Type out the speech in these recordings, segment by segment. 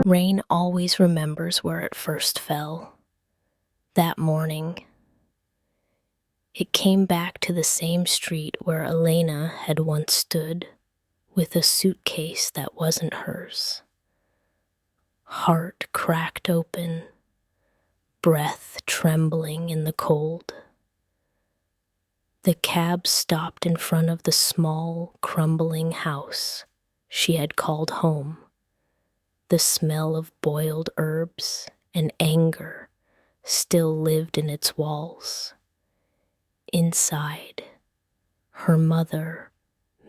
Rain always remembers where it first fell. That morning, it came back to the same street where Elena had once stood, with a suitcase that wasn't hers. Heart cracked open, breath trembling in the cold. The cab stopped in front of the small, crumbling house she had called home. The smell of boiled herbs and anger still lived in its walls. Inside, her mother,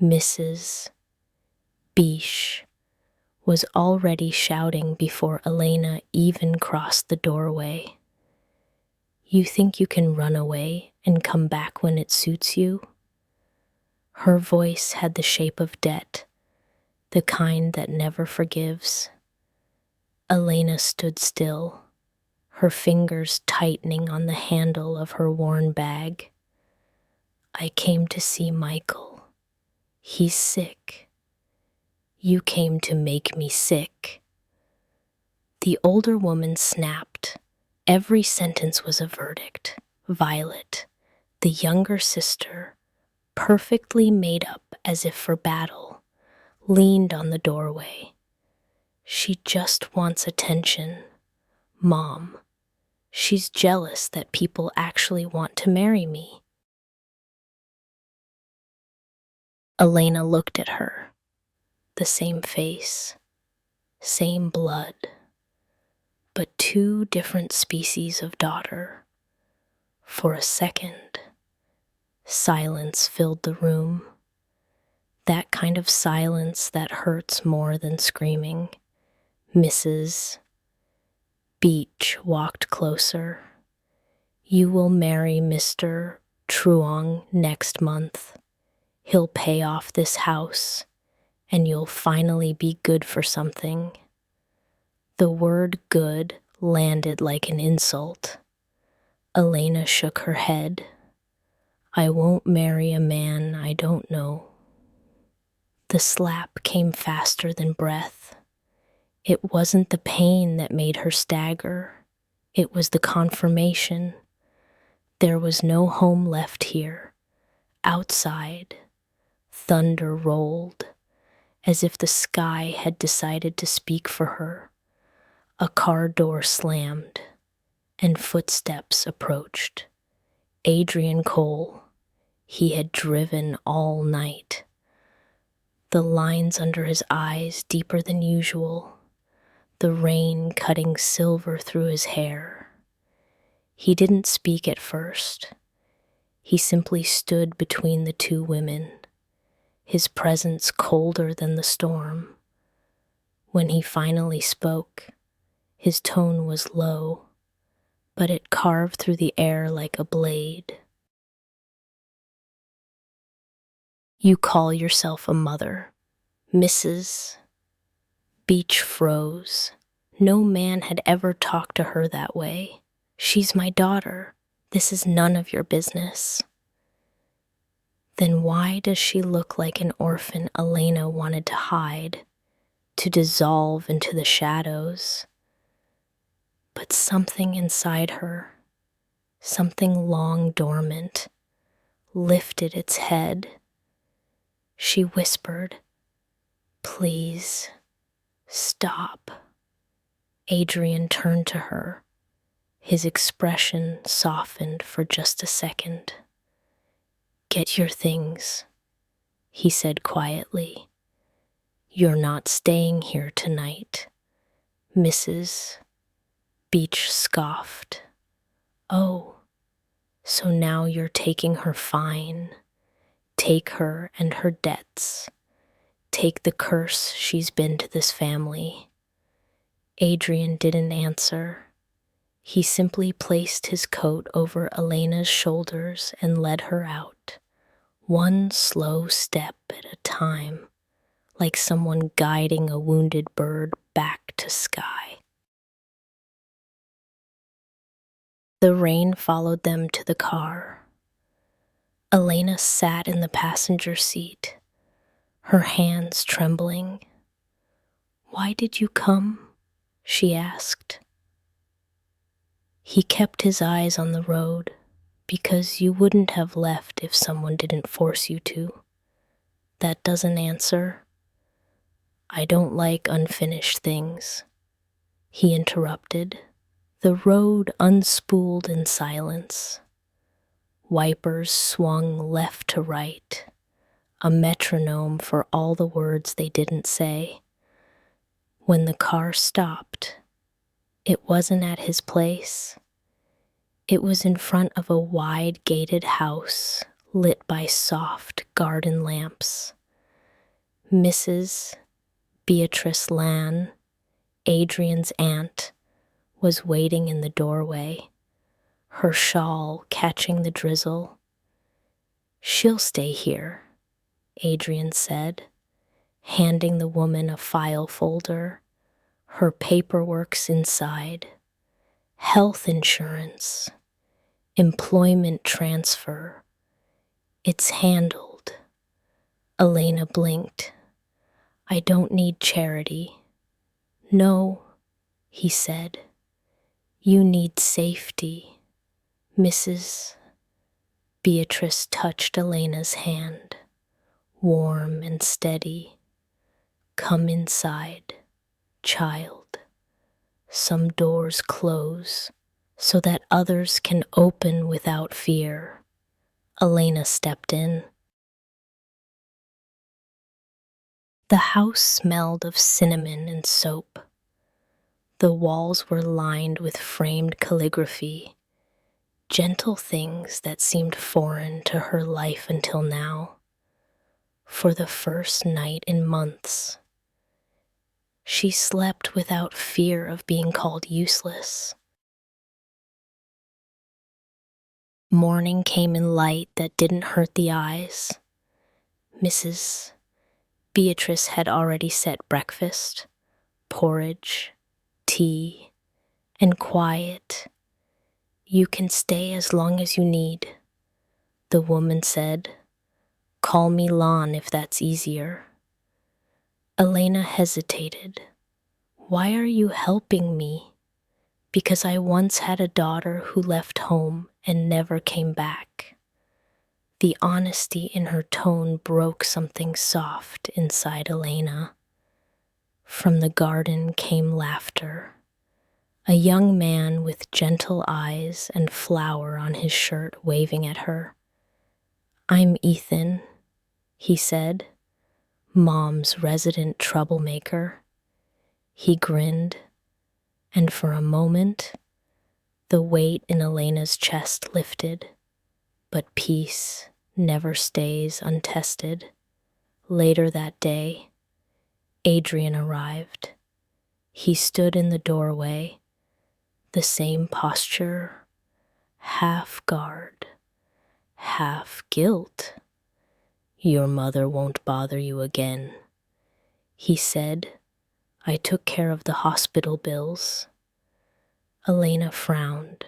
Mrs. Biche, was already shouting before Elena even crossed the doorway. "You think you can run away and come back when it suits you?" Her voice had the shape of debt, the kind that never forgives. Elena stood still, her fingers tightening on the handle of her worn bag. "I came to see Michael. He's sick." "You came to make me sick." The older woman snapped. Every sentence was a verdict. Violet, the younger sister, perfectly made up as if for battle, leaned on the doorway. "She just wants attention, Mom. She's jealous that people actually want to marry me." Elena looked at her. The same face, same blood, but two different species of daughter. For a second, silence filled the room. That kind of silence that hurts more than screaming. Mrs. Beach walked closer. "You will marry Mr. Truong next month. He'll pay off this house, and you'll finally be good for something." The word good landed like an insult. Elena shook her head. "I won't marry a man I don't know." The slap came faster than breath. It wasn't the pain that made her stagger. It was the confirmation. There was no home left here. Outside, thunder rolled, as if the sky had decided to speak for her. A car door slammed, and footsteps approached. Adrian Cole. He had driven all night. The lines under his eyes deeper than usual, the rain cutting silver through his hair. He didn't speak at first. He simply stood between the two women, his presence colder than the storm. When he finally spoke, his tone was low, but it carved through the air like a blade. "You call yourself a mother, Mrs. Beach froze. No man had ever talked to her that way. "She's my daughter. This is none of your business." Then why does she look like an orphan Elena wanted to hide, to dissolve into the shadows? But something inside her, something long dormant, lifted its head. She whispered, "Please, stop." Adrian turned to her. His expression softened for just a second. "Get your things," he said quietly. "You're not staying here tonight." Mrs. Beach scoffed. "Oh, so now you're taking her fine. Take her and her debts. Take the curse she's been to this family." Adrian didn't answer. He simply placed his coat over Elena's shoulders and led her out, one slow step at a time, like someone guiding a wounded bird back to sky. The rain followed them to the car. Elena sat in the passenger seat, her hands trembling. "Why did you come?" she asked. He kept his eyes on the road because you wouldn't have left if someone didn't force you to. That doesn't answer. I don't like unfinished things, he interrupted. The road unspooled in silence. Wipers swung left to right, a metronome for all the words they didn't say. When the car stopped, it wasn't at his place. It was in front of a wide gated house lit by soft garden lamps. Mrs. Beatrice Lan, Adrian's aunt, was waiting in the doorway, her shawl catching the drizzle. She'll stay here, Adrian said, handing the woman a file folder, her paperwork's inside. Health insurance, employment transfer. It's handled. Elena blinked. I don't need charity. No, he said. You need safety. Mrs. Beatrice touched Elena's hand, warm and steady. Come inside, child. Some doors close so that others can open without fear. Elena stepped in. The house smelled of cinnamon and soap. The walls were lined with framed calligraphy, gentle things that seemed foreign to her life until now. For the first night in months, she slept without fear of being called useless. Morning came in light that didn't hurt the eyes. Mrs. Beatrice had already set breakfast, porridge, tea, and quiet. You can stay as long as you need, the woman said. Call me Lon if that's easier. Elena hesitated. Why are you helping me? Because I once had a daughter who left home and never came back. The honesty in her tone broke something soft inside Elena. From the garden came laughter. A young man with gentle eyes and flower on his shirt waving at her. I'm Ethan, he said, Mom's resident troublemaker. He grinned, and for a moment, the weight in Elena's chest lifted. But peace never stays untested. Later that day, Adrian arrived. He stood in the doorway, the same posture, half guard, half guilt. Your mother won't bother you again, he said. I took care of the hospital bills. Elena frowned.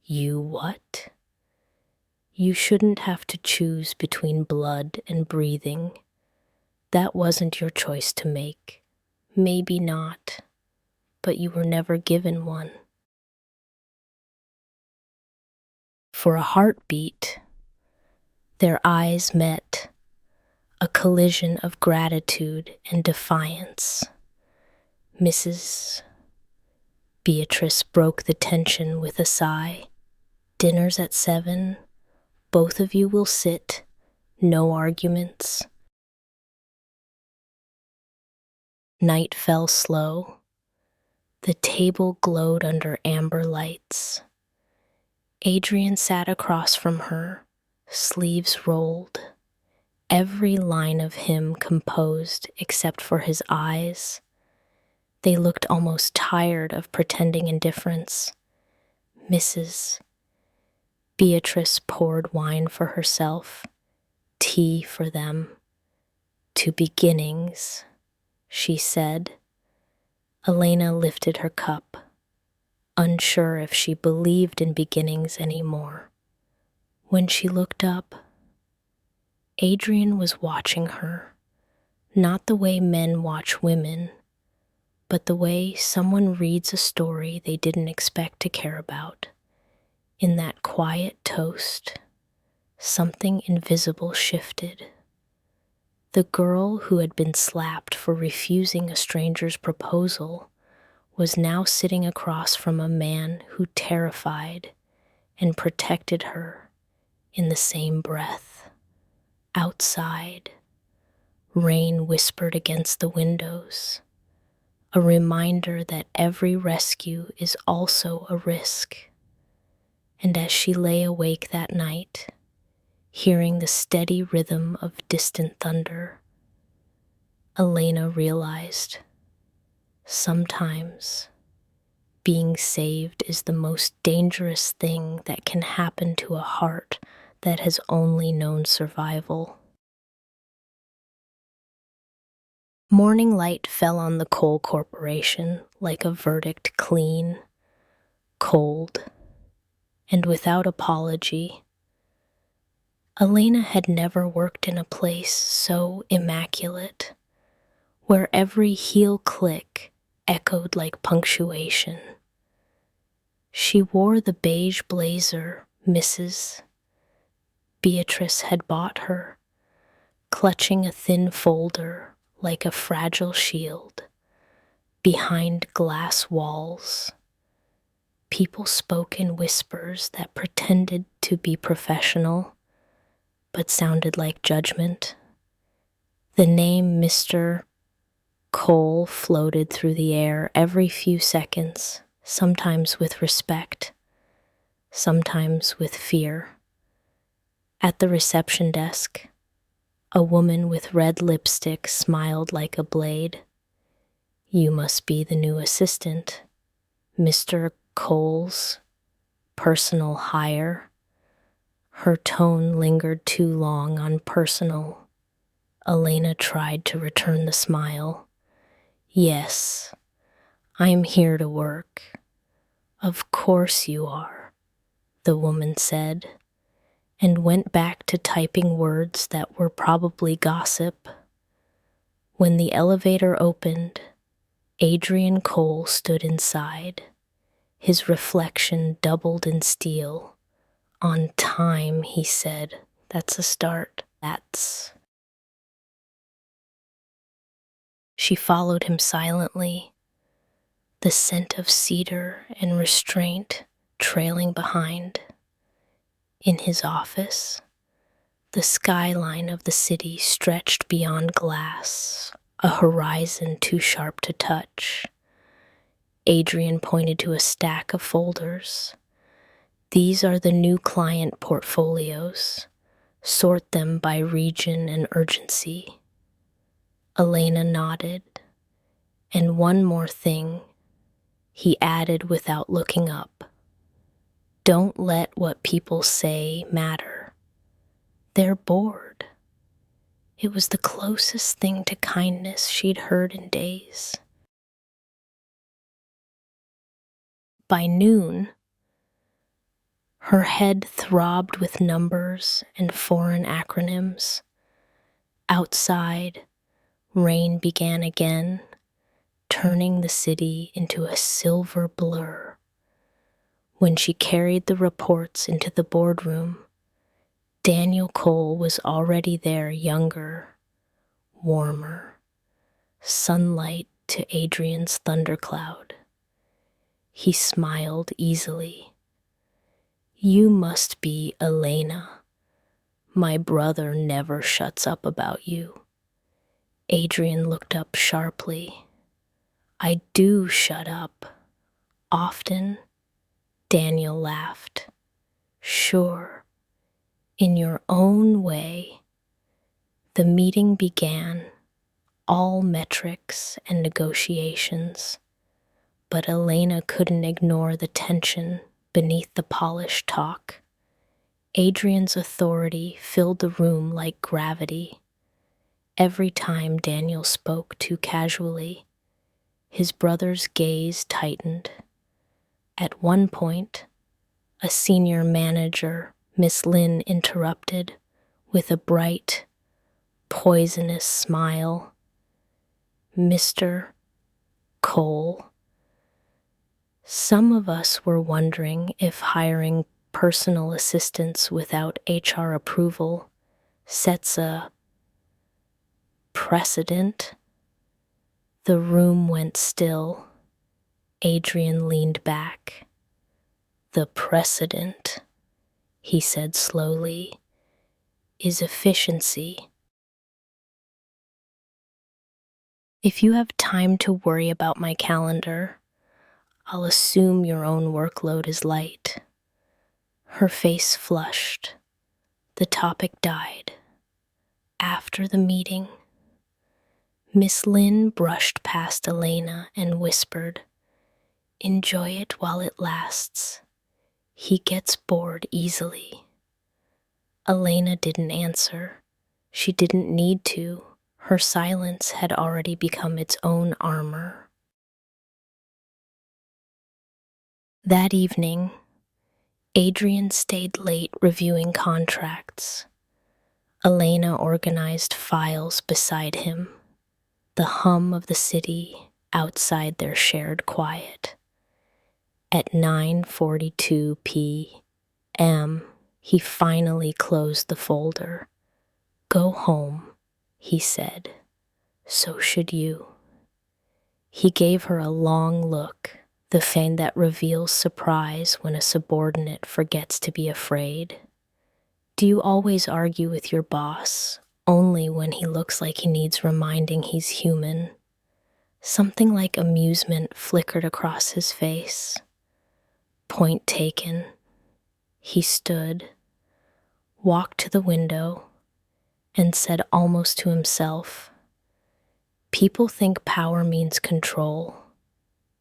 You what? You shouldn't have to choose between blood and breathing. That wasn't your choice to make. Maybe not, but you were never given one. For a heartbeat, their eyes met, a collision of gratitude and defiance. Mrs. Beatrice broke the tension with a sigh. Dinner's at 7. Both of you will sit. No arguments. Night fell slow. The table glowed under amber lights. Adrian sat across from her, sleeves rolled, every line of him composed except for his eyes. They looked almost tired of pretending indifference. Mrs. Beatrice poured wine for herself, tea for them. To beginnings, she said. Elena lifted her cup, unsure if she believed in beginnings anymore. When she looked up, Adrian was watching her, not the way men watch women, but the way someone reads a story they didn't expect to care about. In that quiet toast, something invisible shifted. The girl who had been slapped for refusing a stranger's proposal was now sitting across from a man who terrified and protected her in the same breath. Outside, rain whispered against the windows, a reminder that every rescue is also a risk. And as she lay awake that night, hearing the steady rhythm of distant thunder, Elena realized sometimes being saved is the most dangerous thing that can happen to a heart that has only known survival. Morning light fell on the coal corporation like a verdict, clean, cold, and without apology. Elena had never worked in a place so immaculate, where every heel click echoed like punctuation. She wore the beige blazer Mrs. Beatrice had bought her, clutching a thin folder like a fragile shield. Behind glass walls, people spoke in whispers that pretended to be professional, but sounded like judgment. The name Mr. Cole floated through the air every few seconds, sometimes with respect, sometimes with fear. At the reception desk, a woman with red lipstick smiled like a blade. "You must be the new assistant, Mr. Cole's personal hire." Her tone lingered too long on personal. Elena tried to return the smile. "Yes, I'm here to work." "Of course you are," the woman said, and went back to typing words that were probably gossip. When the elevator opened, Adrian Cole stood inside, his reflection doubled in steel. "On time," he said. "That's a start. That's..." She followed him silently, the scent of cedar and restraint trailing behind. In his office, the skyline of the city stretched beyond glass, a horizon too sharp to touch. Adrian pointed to a stack of folders. "These are the new client portfolios. Sort them by region and urgency." Elena nodded. "And one more thing," he added without looking up. "Don't let what people say matter. They're bored." It was the closest thing to kindness she'd heard in days. By noon, her head throbbed with numbers and foreign acronyms. Outside, rain began again, turning the city into a silver blur. When she carried the reports into the boardroom, Daniel Cole was already there, younger, warmer, sunlight to Adrian's thundercloud. He smiled easily. "You must be Elena. My brother never shuts up about you." Adrian looked up sharply. "I do shut up. Often." Daniel laughed. "Sure. In your own way." The meeting began, all metrics and negotiations, but Elena couldn't ignore the tension beneath the polished talk. Adrian's authority filled the room like gravity. Every time Daniel spoke too casually, his brother's gaze tightened. At one point, a senior manager, Miss Lynn, interrupted with a bright, poisonous smile. "Mr. coal. Some of us were wondering if hiring personal assistants without HR approval sets a precedent. The room went still. Adrian leaned back. The precedent, he said slowly, is efficiency. If you have time to worry about my calendar, I'll assume your own workload is light. Her face flushed. The topic died. After the meeting, Miss Lynn brushed past Elena and whispered, "Enjoy it while it lasts. He gets bored easily." Elena didn't answer. She didn't need to. Her silence had already become its own armor. That evening, Adrian stayed late reviewing contracts. Elena organized files beside him, the hum of the city outside their shared quiet. At 9:42 p.m., he finally closed the folder. "Go home," he said. "So should you." He gave her a long look, the feint that reveals surprise when a subordinate forgets to be afraid. Do you always argue with your boss only when he looks like he needs reminding he's human? Something like amusement flickered across his face. Point taken. He stood, walked to the window, and said almost to himself, "People think power means control.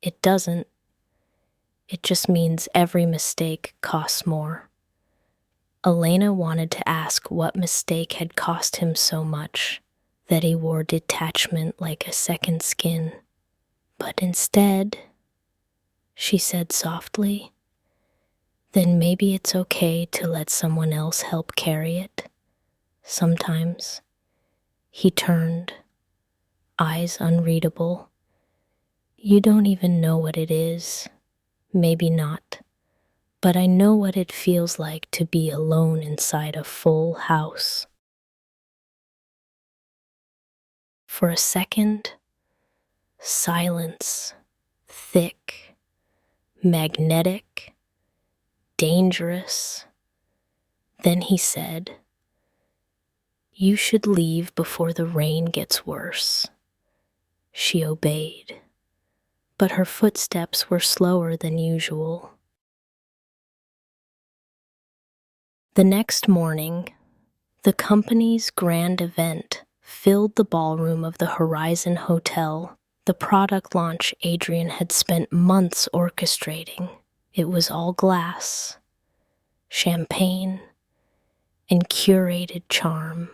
It doesn't. It just means every mistake costs more." Elena wanted to ask what mistake had cost him so much that he wore detachment like a second skin. But instead, she said softly, "Then maybe it's okay to let someone else help carry it. Sometimes." He turned, eyes unreadable. "You don't even know what it is. Maybe not. But I know what it feels like to be alone inside a full house." For a second, silence, thick, magnetic, dangerous. Then he said, "You should leave before the rain gets worse." She obeyed, but her footsteps were slower than usual. The next morning, the company's grand event filled the ballroom of the Horizon Hotel, the product launch Adrian had spent months orchestrating. It was all glass, champagne, and curated charm.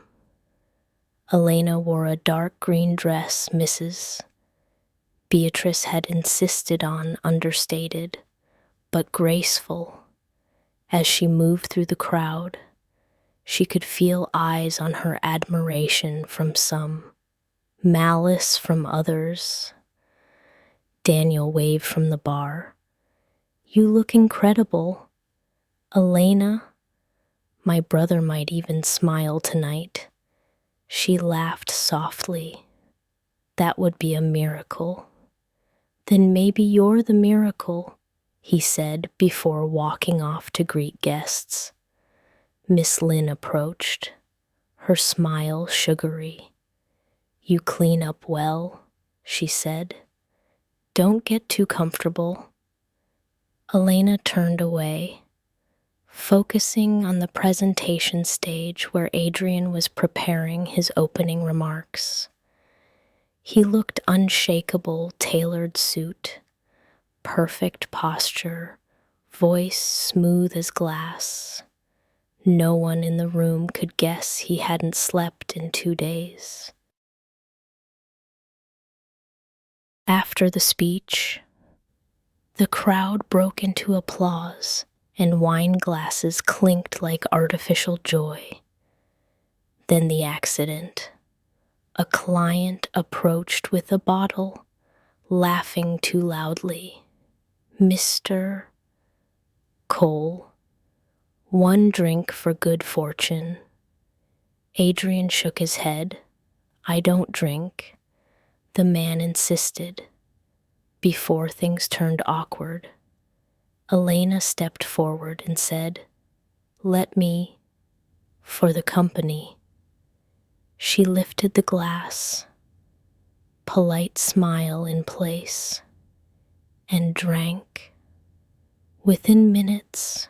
Elena wore a dark green dress Mrs. Beatrice had insisted on, understated, but graceful. As she moved through the crowd, she could feel eyes on her, admiration from some, malice from others. Daniel waved from the bar. "You look incredible." "Elena, my brother might even smile tonight." She laughed softly. "That would be a miracle." "Then maybe you're the miracle," he said before walking off to greet guests. Miss Lynn approached, her smile sugary. "You clean up well," she said. "Don't get too comfortable." Elena turned away, focusing on the presentation stage where Adrian was preparing his opening remarks. He looked unshakable, tailored suit, perfect posture, voice smooth as glass. No one in the room could guess he hadn't slept in 2 days. After the speech, the crowd broke into applause and wine glasses clinked like artificial joy. Then the accident. A client approached with a bottle, laughing too loudly. Mr. Cole, one drink for good fortune. Adrian shook his head. I don't drink. The man insisted. Before things turned awkward, Elena stepped forward and said, Let me, for the company. She lifted the glass, polite smile in place, and drank. Within minutes,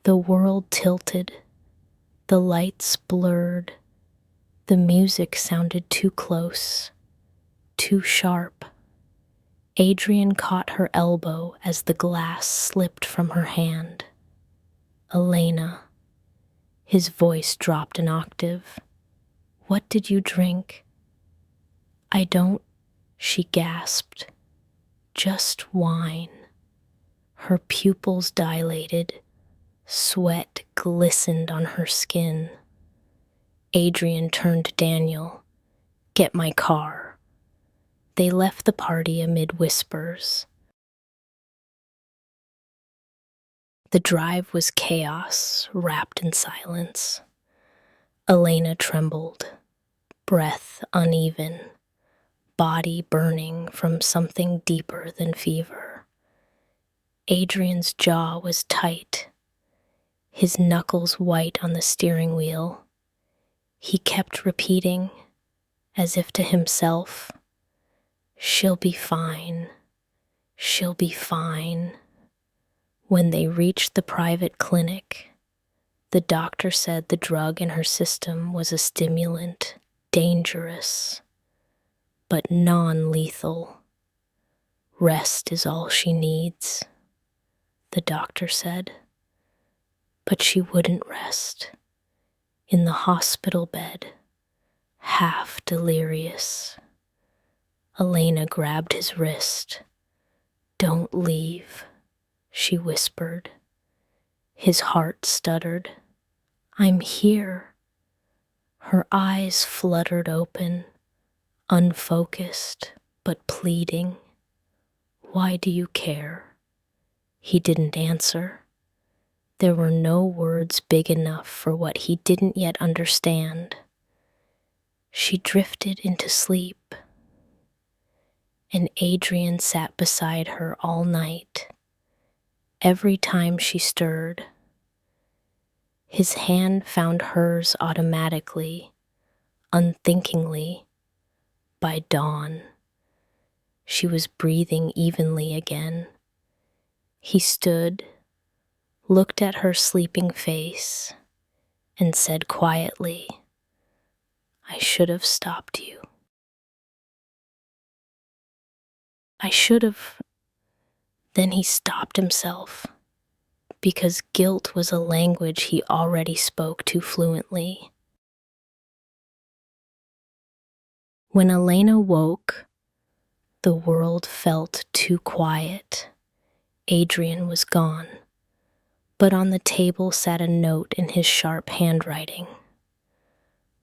the world tilted, the lights blurred, the music sounded too close, too sharp. Adrian caught her elbow as the glass slipped from her hand. Elena. His voice dropped an octave. What did you drink? I don't, she gasped. Just wine. Her pupils dilated. Sweat glistened on her skin. Adrian turned to Daniel. Get my car. They left the party amid whispers. The drive was chaos, wrapped in silence. Elena trembled, breath uneven, body burning from something deeper than fever. Adrian's jaw was tight, his knuckles white on the steering wheel. He kept repeating, as if to himself, She'll be fine. She'll be fine. When they reached the private clinic, the doctor said the drug in her system was a stimulant, dangerous, but non-lethal. Rest is all she needs, the doctor said. But she wouldn't rest. In the hospital bed, half delirious. Elena grabbed his wrist. Don't leave, she whispered. His heart stuttered. I'm here. Her eyes fluttered open, unfocused but pleading. Why do you care? He didn't answer. There were no words big enough for what he didn't yet understand. She drifted into sleep, and Adrian sat beside her all night. Every time she stirred, his hand found hers automatically, unthinkingly. By dawn, she was breathing evenly again. He stood, looked at her sleeping face, and said quietly, I should have stopped you. I should have. Then he stopped himself, because guilt was a language he already spoke too fluently. When Elena woke, the world felt too quiet. Adrian was gone, but on the table sat a note in his sharp handwriting.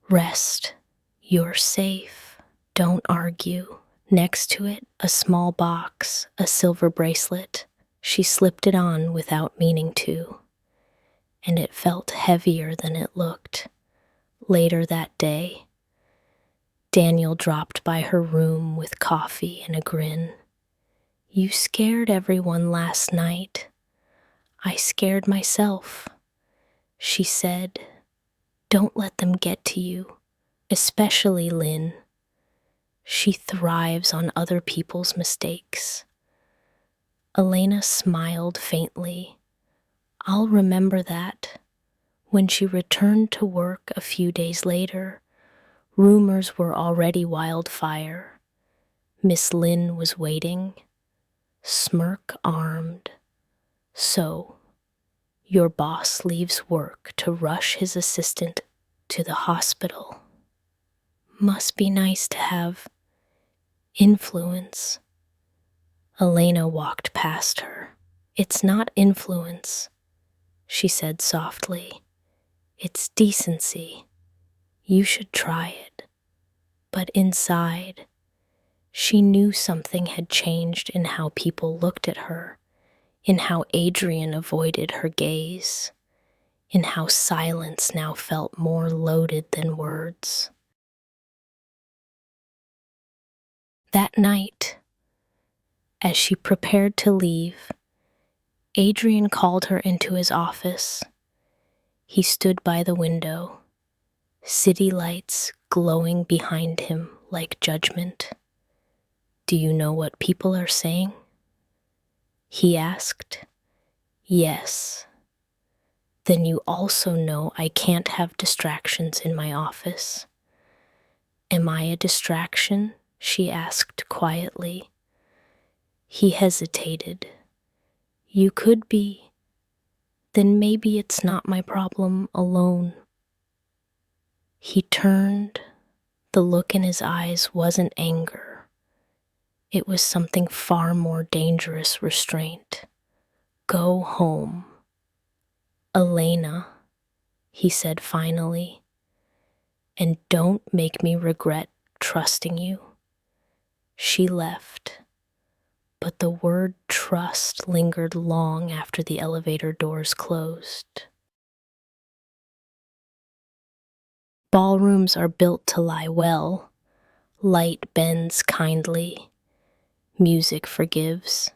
Rest. You're safe. Don't argue. Next to it, a small box, a silver bracelet. She slipped it on without meaning to, and it felt heavier than it looked. Later that day, Daniel dropped by her room with coffee and a grin. You scared everyone last night. I scared myself. She said, don't let them get to you, especially Lynn. She thrives on other people's mistakes. Elena smiled faintly. I'll remember that. When she returned to work a few days later, rumors were already wildfire. Miss Lynn was waiting, smirk-armed. So, your boss leaves work to rush his assistant to the hospital. Must be nice to have influence. Elena walked past her. It's not influence, she said softly. It's decency. You should try it. But inside, She knew something had changed in how people looked at her, in how Adrian avoided her gaze, in how silence now felt more loaded than words. That night, as she prepared to leave, Adrian called her into his office. He stood by the window, city lights glowing behind him like judgment. "Do you know what people are saying?" he asked. "Yes." "Then you also know I can't have distractions in my office." "Am I a distraction?" she asked quietly. He hesitated. "You could be. Then maybe it's not my problem alone." He turned. The look in his eyes wasn't anger. It was something far more dangerous: restraint. "Go home." "Elena," he said finally, "and don't make me regret trusting you." She left, but the word trust lingered long after the elevator doors closed. Ballrooms are built to lie well. Light bends kindly. Music forgives.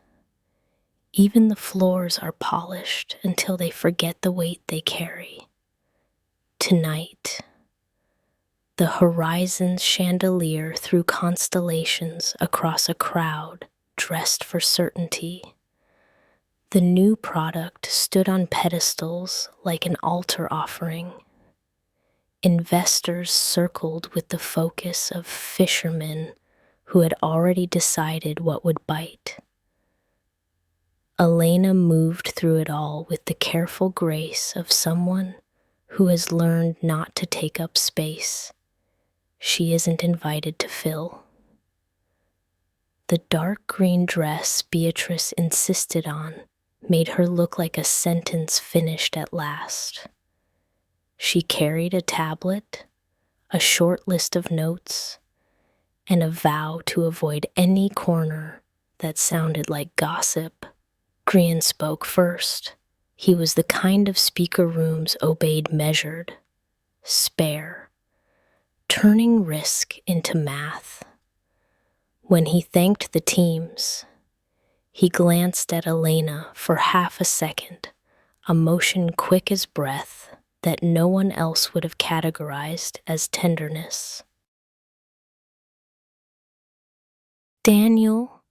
Even the floors are polished until they forget the weight they carry. Tonight, the horizon's chandelier threw constellations across a crowd dressed for certainty. The new product stood on pedestals like an altar offering. Investors circled with the focus of fishermen who had already decided what would bite. Elena moved through it all with the careful grace of someone who has learned not to take up space she isn't invited to fill. The dark green dress Beatrice insisted on made her look like a sentence finished at last. She carried a tablet, a short list of notes, and a vow to avoid any corner that sounded like gossip. Adrian spoke first. He was the kind of speaker rooms obeyed measured, spare, turning risk into math. When he thanked the teams, he glanced at Elena for half a second, a motion quick as breath that no one else would have categorized as tenderness. Daniel,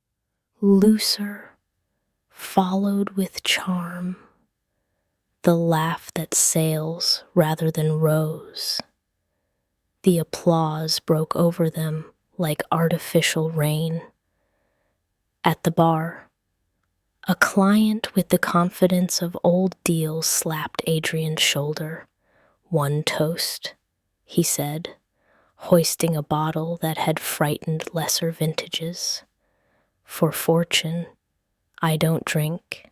looser, followed with charm, the laugh that sails rather than rose. The applause broke over them like artificial rain. At the bar, a client with the confidence of old deals slapped Adrian's shoulder. "One toast," he said, hoisting a bottle that had frightened lesser vintages. "For fortune, I don't drink,"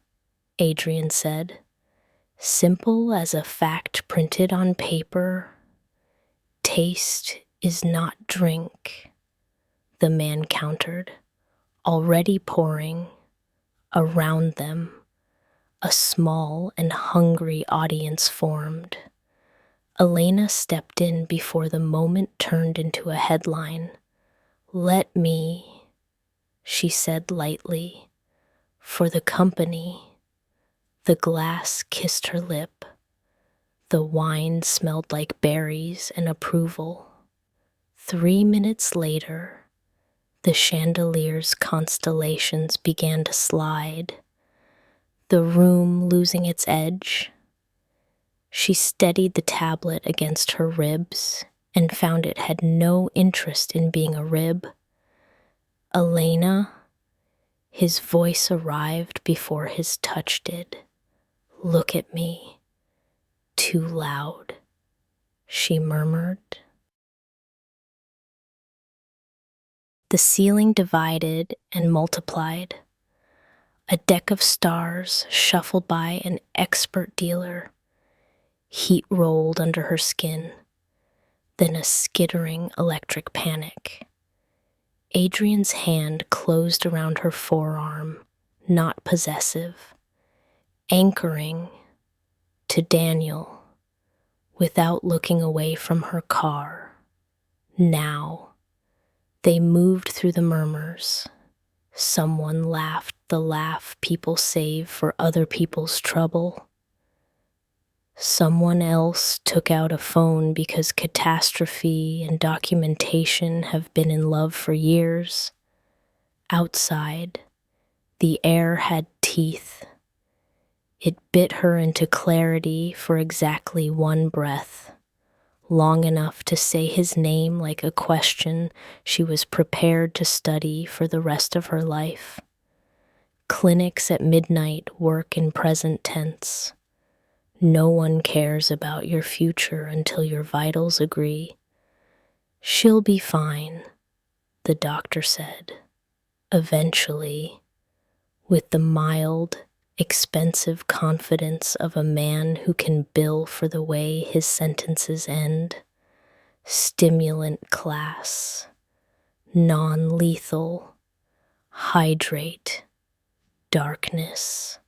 Adrian said. "Simple as a fact printed on paper. Taste is not drink," the man countered, already pouring. Around them, a small and hungry audience formed. Elena stepped in before the moment turned into a headline. "Let me," she said lightly, "for the company." The glass kissed her lip. The wine smelled like berries and approval. 3 minutes later, the chandelier's constellations began to slide, the room losing its edge. She steadied the tablet against her ribs and found it had no interest in being a rib. "Elena," his voice arrived before his touch did. "Look at me." "Too loud," she murmured. The ceiling divided and multiplied. A deck of stars shuffled by an expert dealer. Heat rolled under her skin, then a skittering electric panic. Adrian's hand closed around her forearm, not possessive, anchoring to Daniel without looking away from her car. Now, they moved through the murmurs. Someone laughed the laugh people save for other people's trouble. Someone else took out a phone because catastrophe and documentation have been in love for years. Outside, the air had teeth. It bit her into clarity for exactly one breath, long enough to say his name like a question she was prepared to study for the rest of her life. Clinics at midnight work in present tense. No one cares about your future until your vitals agree. She'll be fine, the doctor said, eventually, with the mild, expensive confidence of a man who can bill for the way his sentences end. Stimulant class, non-lethal, hydrate, darkness,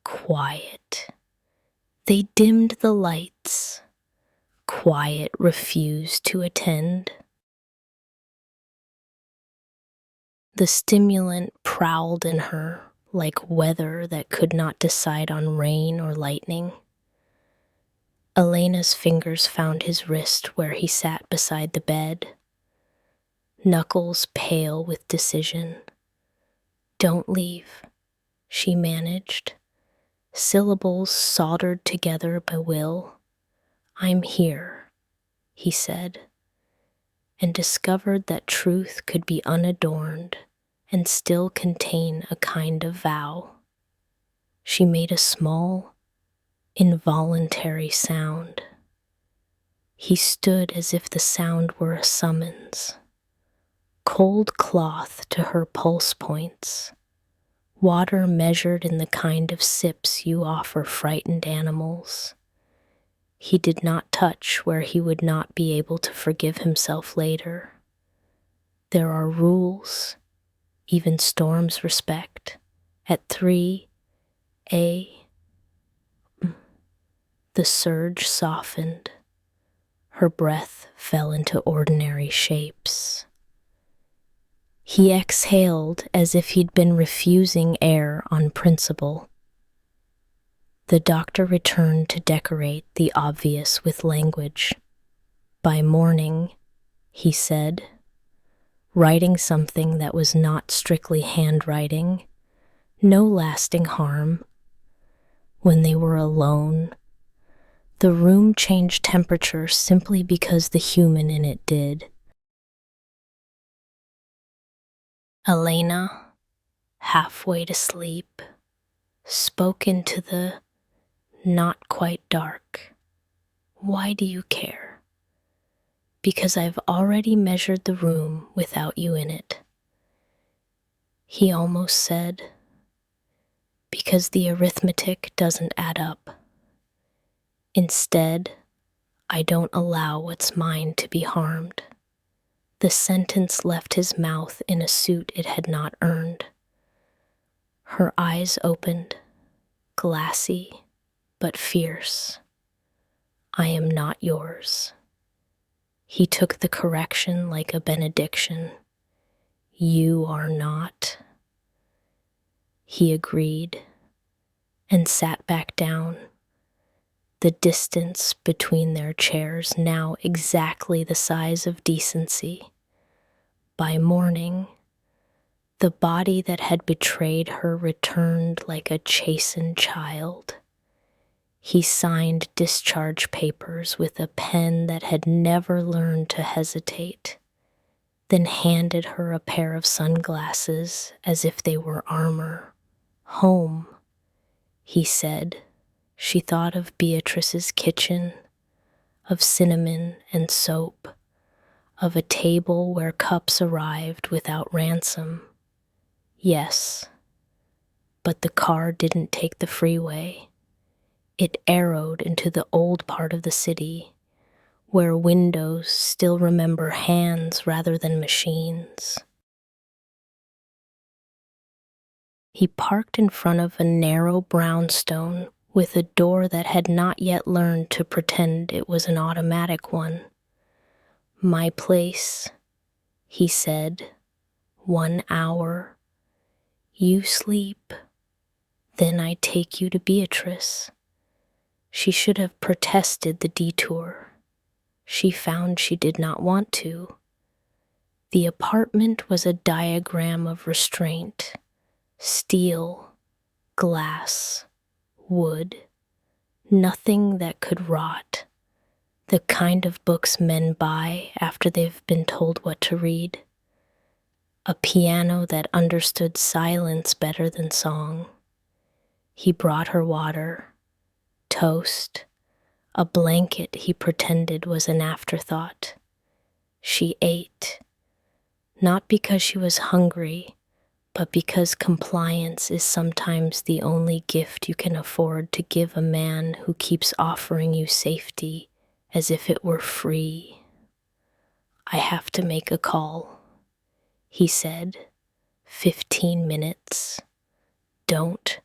quiet. They dimmed the lights. Quiet refused to attend. The stimulant prowled in her like weather that could not decide on rain or lightning. Elena's fingers found his wrist where he sat beside the bed, knuckles pale with decision. "Don't leave," she managed, syllables soldered together by will. "I'm here," he said, and discovered that truth could be unadorned and still contain a kind of vow. She made a small, involuntary sound. He stood as if the sound were a summons. Cold cloth to her pulse points, water measured in the kind of sips you offer frightened animals. He did not touch where he would not be able to forgive himself later. There are rules, even Storm's respect. At 3 a.m. The surge softened. Her breath fell into ordinary shapes. He exhaled as if he'd been refusing air on principle. The doctor returned to decorate the obvious with language. "By morning," he said, writing something that was not strictly handwriting, no lasting harm. When they were alone, the room changed temperature simply because the human in it did. Elena, halfway to sleep, spoke into the not quite dark. "Why do you care?" "Because I've already measured the room without you in it." He almost said, "Because the arithmetic doesn't add up. Instead, I don't allow what's mine to be harmed." The sentence left his mouth in a suit it had not earned. Her eyes opened, glassy but fierce. "I am not yours." He took the correction like a benediction. "You are not." He agreed and sat back down, the distance between their chairs now exactly the size of decency. By morning, the body that had betrayed her returned like a chastened child. He signed discharge papers with a pen that had never learned to hesitate, then handed her a pair of sunglasses as if they were armor. "Home," he said. She thought of Beatrice's kitchen, of cinnamon and soap, of a table where cups arrived without ransom. Yes, but the car didn't take the freeway. It arrowed into the old part of the city, where windows still remember hands rather than machines. He parked in front of a narrow brownstone with a door that had not yet learned to pretend it was an automatic one. "My place," he said, "1 hour. You sleep, then I take you to Beatrice." She should have protested the detour. She found she did not want to. The apartment was a diagram of restraint: steel, glass, wood, nothing that could rot, the kind of books men buy after they've been told what to read. A piano that understood silence better than song. He brought her water, toast, a blanket he pretended was an afterthought. She ate, not because she was hungry, but because compliance is sometimes the only gift you can afford to give a man who keeps offering you safety as if it were free. "I have to make a call," he said. 15 minutes. "Don't."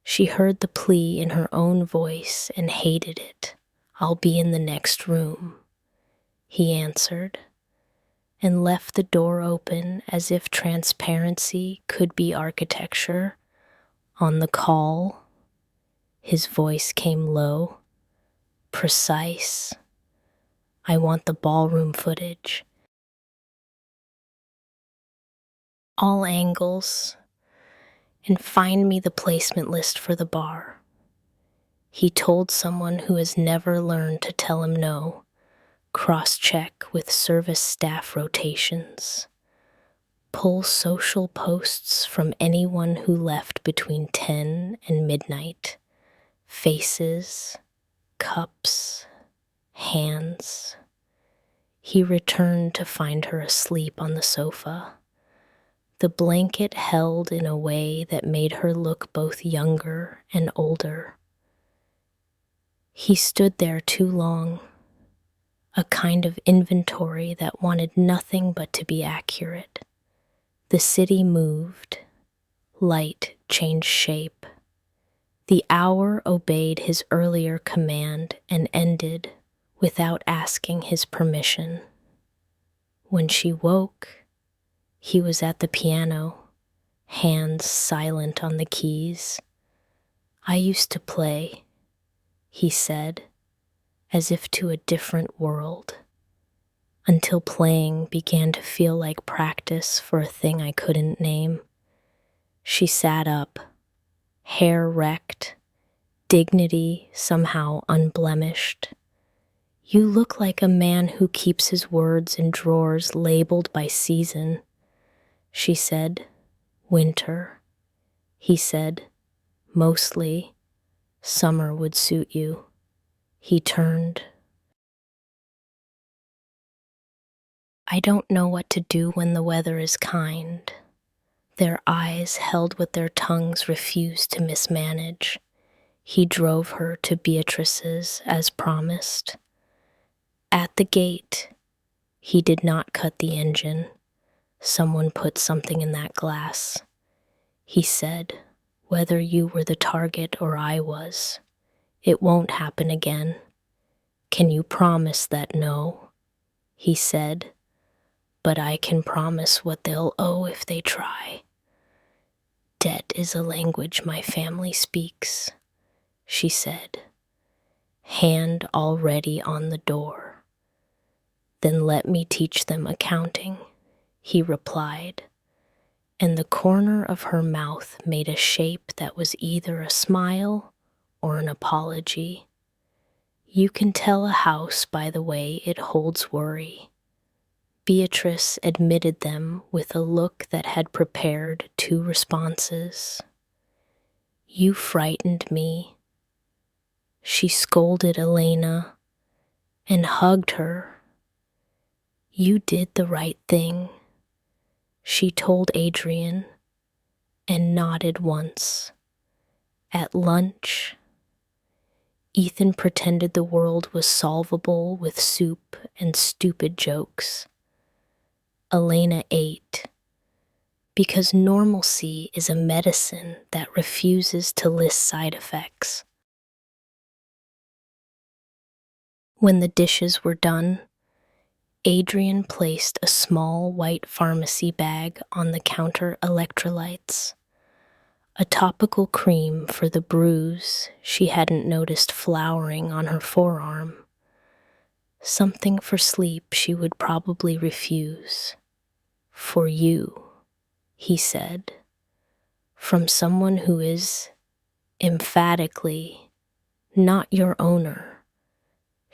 She heard the plea in her own voice and hated it. "I'll be in the next room," he answered, and left the door open as if transparency could be architecture. On the call, his voice came low, precise. "I want the ballroom footage. All angles, and find me the placement list for the bar." He told someone who has never learned to tell him no. Cross-check with service staff rotations. Pull social posts from anyone who left between 10 and midnight. Faces, cups, hands. He returned to find her asleep on the sofa. The blanket held in a way that made her look both younger and older. He stood there too long, a kind of inventory that wanted nothing but to be accurate. The city moved. Light changed shape. The hour obeyed his earlier command and ended without asking his permission. When she woke, he was at the piano, hands silent on the keys. "I used to play," he said, as if to a different world, until playing began to feel like practice for a thing I couldn't name. She sat up, hair wrecked, dignity somehow unblemished. "You look like a man who keeps his words in drawers labeled by season," she said. "Winter," he said. "Mostly. Summer would suit you." He turned. "I don't know what to do when the weather is kind." Their eyes held what their tongues refused to mismanage. He drove her to Beatrice's as promised. At the gate, he did not cut the engine. Someone put something in that glass. He said, "Whether you were the target or I was, it won't happen again. Can you promise that no?" He said, "But I can promise what they'll owe if they try." "Debt is a language my family speaks," she said, hand already on the door. "Then let me teach them accounting," he replied, and the corner of her mouth made a shape that was either a smile or an apology. "You can tell a house by the way it holds worry." Beatrice admitted them with a look that had prepared 2 responses. "You frightened me." She scolded Elena and hugged her. "You did the right thing," she told Adrian and nodded once. At lunch, Ethan pretended the world was solvable with soup and stupid jokes. Elena ate, Because normalcy is a medicine that refuses to list side effects. When the dishes were done, Adrian placed a small white pharmacy bag on the counter electrolytes, a topical cream for the bruise she hadn't noticed flowering on her forearm, something for sleep she would probably refuse. For you, he said, from someone who is, emphatically, not your owner.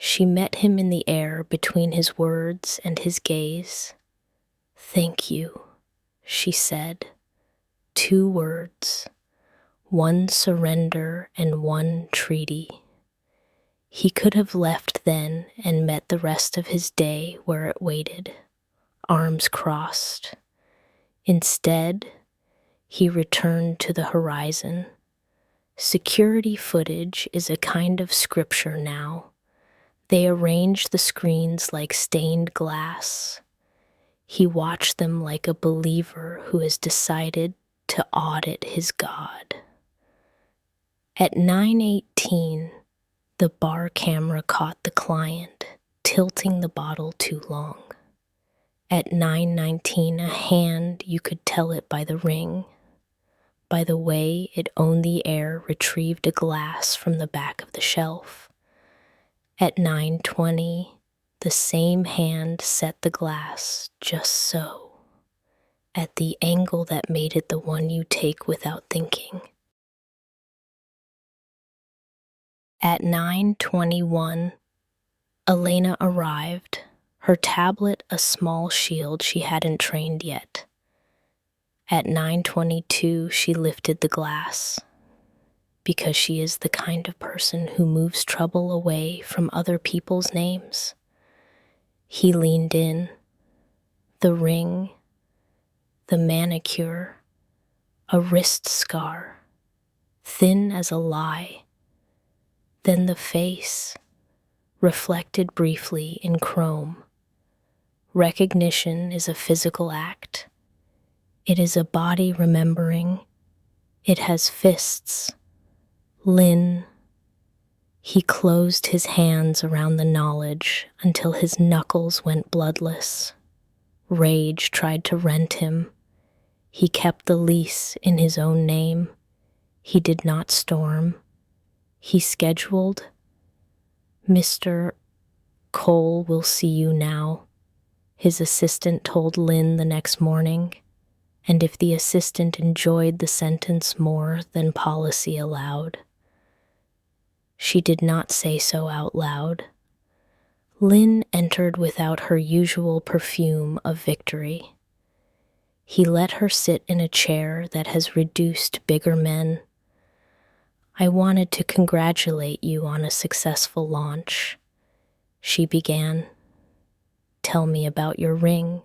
She met him in the air between his words and his gaze. Thank you, she said. 2 words, 1 surrender and 1 treaty. He could have left then and met the rest of his day where it waited, arms crossed. Instead, he returned to the horizon. Security footage is a kind of scripture now. They arranged the screens like stained glass. He watched them like a believer who has decided to audit his God. At 9:18, the bar camera caught the client tilting the bottle too long. At 9:19, a hand, you could tell it by the ring, by the way it owned the air, retrieved a glass from the back of the shelf. At 9:20, the same hand set the glass just so, at the angle that made it the one you take without thinking. At 9:21, Elena arrived, her tablet a small shield she hadn't trained yet. At 9:22, she lifted the glass, because she is the kind of person who moves trouble away from other people's names. He leaned in, the ring, the manicure, a wrist scar, thin as a lie, then the face, reflected briefly in chrome. Recognition is a physical act. It is a body remembering. It has fists. Lynn. He closed his hands around the knowledge until his knuckles went bloodless. Rage tried to rent him. He kept the lease in his own name. He did not storm. He scheduled, Mr. Cole will see you now, his assistant told Lynn the next morning, and if the assistant enjoyed the sentence more than policy allowed. She did not say so out loud. Lynn entered without her usual perfume of victory. He let her sit in a chair that has reduced bigger men. I wanted to congratulate you on a successful launch, she began. Tell me about your ring,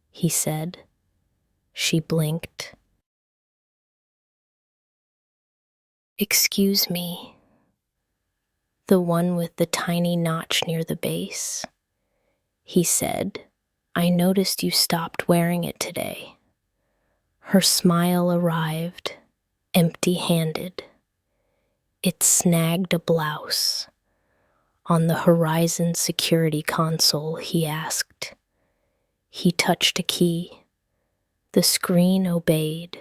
he said. She blinked. Excuse me. The one with the tiny notch near the base. He said, I noticed you stopped wearing it today. Her smile arrived, empty-handed. It snagged a blouse. On the Horizon security console, he asked. He touched a key. The screen obeyed.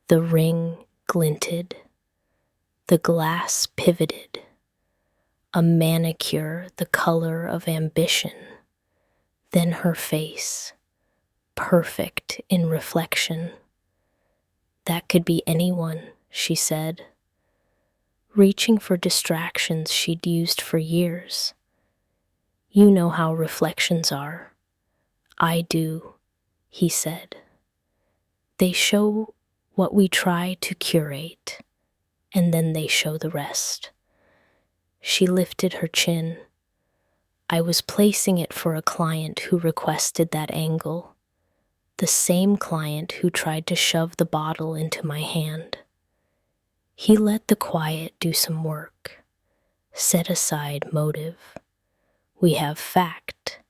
The ring glinted. The glass pivoted. A manicure the color of ambition. Then her face, perfect in reflection. That could be anyone, she said, reaching for distractions she'd used for years. You know how reflections are. I do, he said. They show what we try to curate, and then they show the rest. She lifted her chin. I was placing it for a client who requested that angle, the same client who tried to shove the bottle into my hand. He let the quiet do some work, set aside motive. We have fact.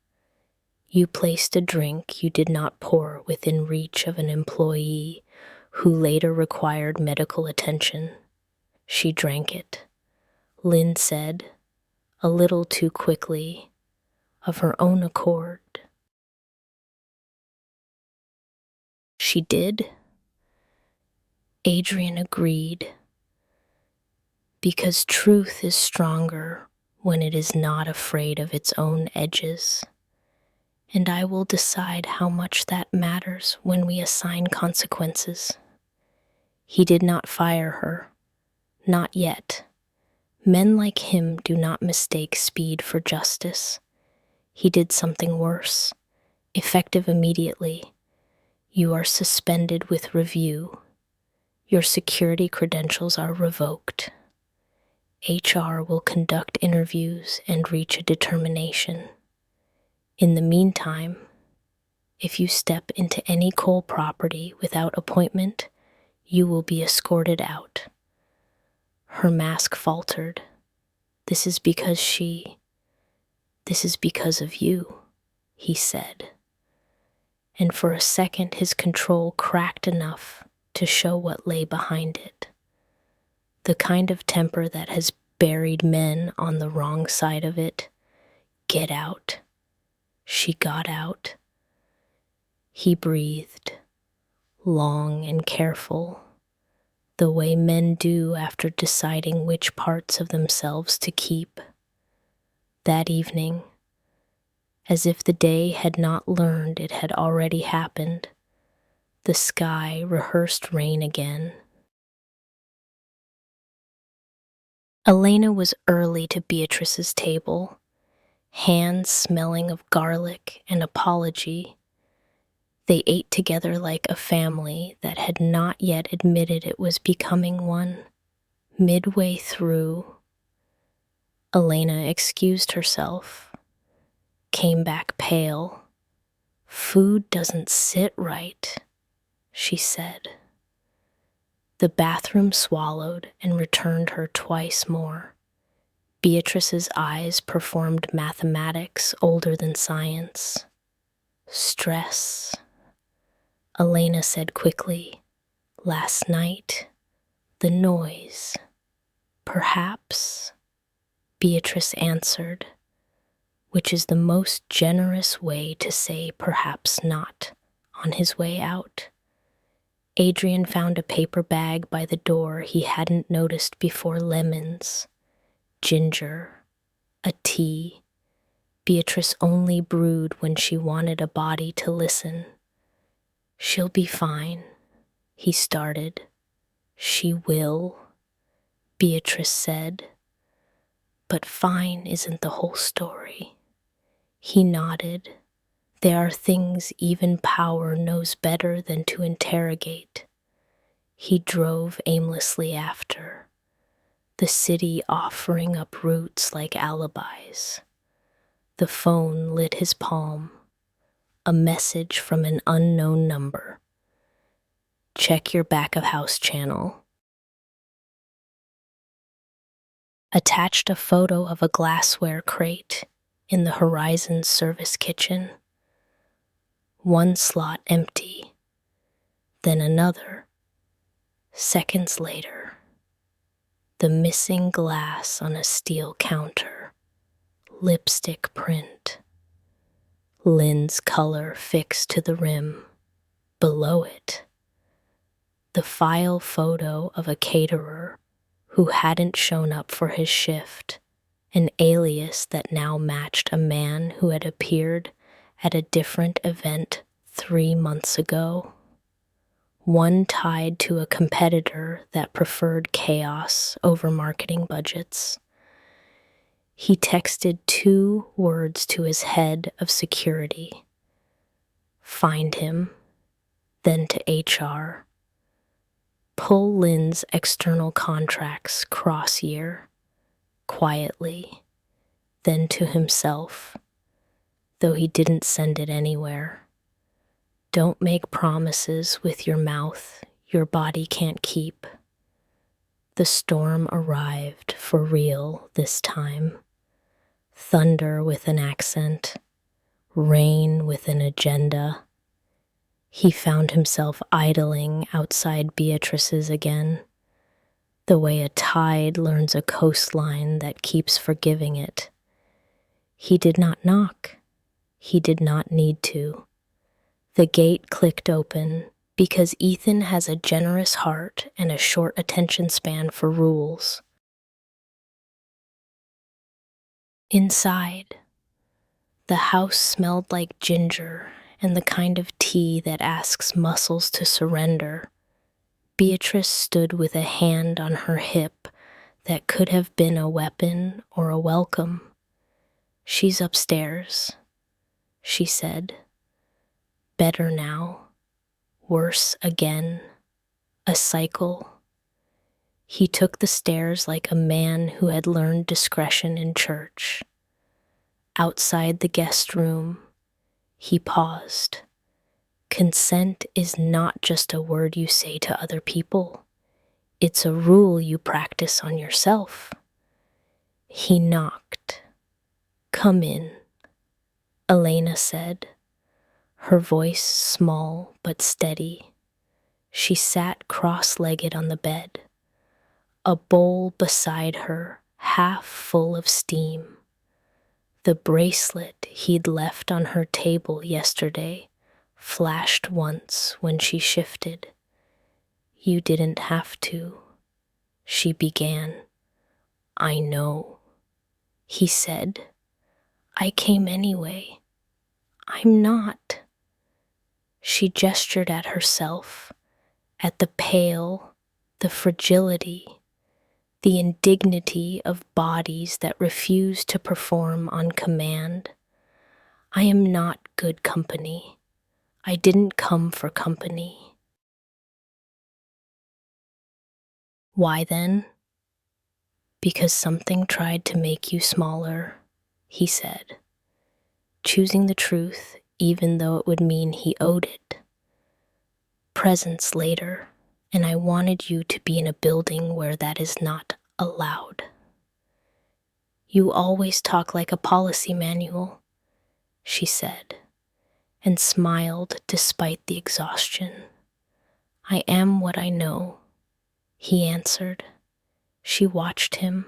You placed a drink you did not pour within reach of an employee who later required medical attention. She drank it, Lynn said, a little too quickly, of her own accord. She did? Adrian agreed, because truth is stronger when it is not afraid of its own edges. And I will decide how much that matters when we assign consequences. He did not fire her. Not yet. Men like him do not mistake speed for justice. He did something worse, effective immediately. You are suspended with review. Your security credentials are revoked. HR will conduct interviews and reach a determination. In the meantime, if you step into any coal property without appointment, you will be escorted out. Her mask faltered. This is because of you, he said. And for a second his control cracked enough to show what lay behind it. The kind of temper that has buried men on the wrong side of it. Get out. She got out. He breathed, long and careful, the way men do after deciding which parts of themselves to keep. That evening, as if the day had not learned it had already happened, the sky rehearsed rain again. Elena was early to Beatrice's table, hands smelling of garlic and apology. They ate together like a family that had not yet admitted it was becoming one. Midway through, Elena excused herself, came back pale. Food doesn't sit right, she said. The bathroom swallowed and returned her twice more. Beatrice's eyes performed mathematics older than science. Stress, Elena said quickly. Last night, the noise. Perhaps, Beatrice answered, which is the most generous way to say perhaps not, on his way out. Adrian found a paper bag by the door he hadn't noticed before. Lemons, ginger, a tea. Beatrice only brewed when she wanted a body to listen. She'll be fine, he started. She will, Beatrice said. But fine isn't the whole story. He nodded. There are things even power knows better than to interrogate. He drove aimlessly after, the city offering up routes like alibis. The phone lit his palm, a message from an unknown number. Check your back-of-house channel. Attached a photo of a glassware crate in the Horizon service kitchen. One slot empty, then another. Seconds later, the missing glass on a steel counter, lipstick print, Lynn's color fixed to the rim. Below it, the file photo of a caterer who hadn't shown up for his shift, an alias that now matched a man who had appeared at a different event 3 months ago. One tied to a competitor that preferred chaos over marketing budgets. He texted 2 words to his head of security. Find him, then to HR. Pull Lynn's external contracts cross-year, quietly, then to himself, though he didn't send it anywhere. Don't make promises with your mouth your body can't keep. The storm arrived for real this time. Thunder with an accent, rain with an agenda. He found himself idling outside Beatrice's again, the way a tide learns a coastline that keeps forgiving it. He did not knock. He did not need to. The gate clicked open because Ethan has a generous heart and a short attention span for rules. Inside, the house smelled like ginger and the kind of tea that asks muscles to surrender. Beatrice stood with a hand on her hip that could have been a weapon or a welcome. "She's upstairs," she said. "Better now. Worse again. A cycle." He took the stairs like a man who had learned discretion in church. Outside the guest room, he paused. Consent is not just a word you say to other people. It's a rule you practice on yourself. He knocked. "Come in," Elena said, her voice small but steady. She sat cross-legged on the bed, a bowl beside her, half full of steam. The bracelet he'd left on her table yesterday flashed once when she shifted. "You didn't have to," she began. "I know," he said. "I came anyway." "I'm not." She gestured at herself, at the pale, the fragility, the indignity of bodies that refuse to perform on command. "I am not good company. I didn't come for company." "Why then?" "Because something tried to make you smaller," he said, choosing the truth even though it would mean he owed it. "Presence later, and I wanted you to be in a building where that is not allowed." "You always talk like a policy manual," she said, and smiled despite the exhaustion. "I am what I know," he answered. She watched him.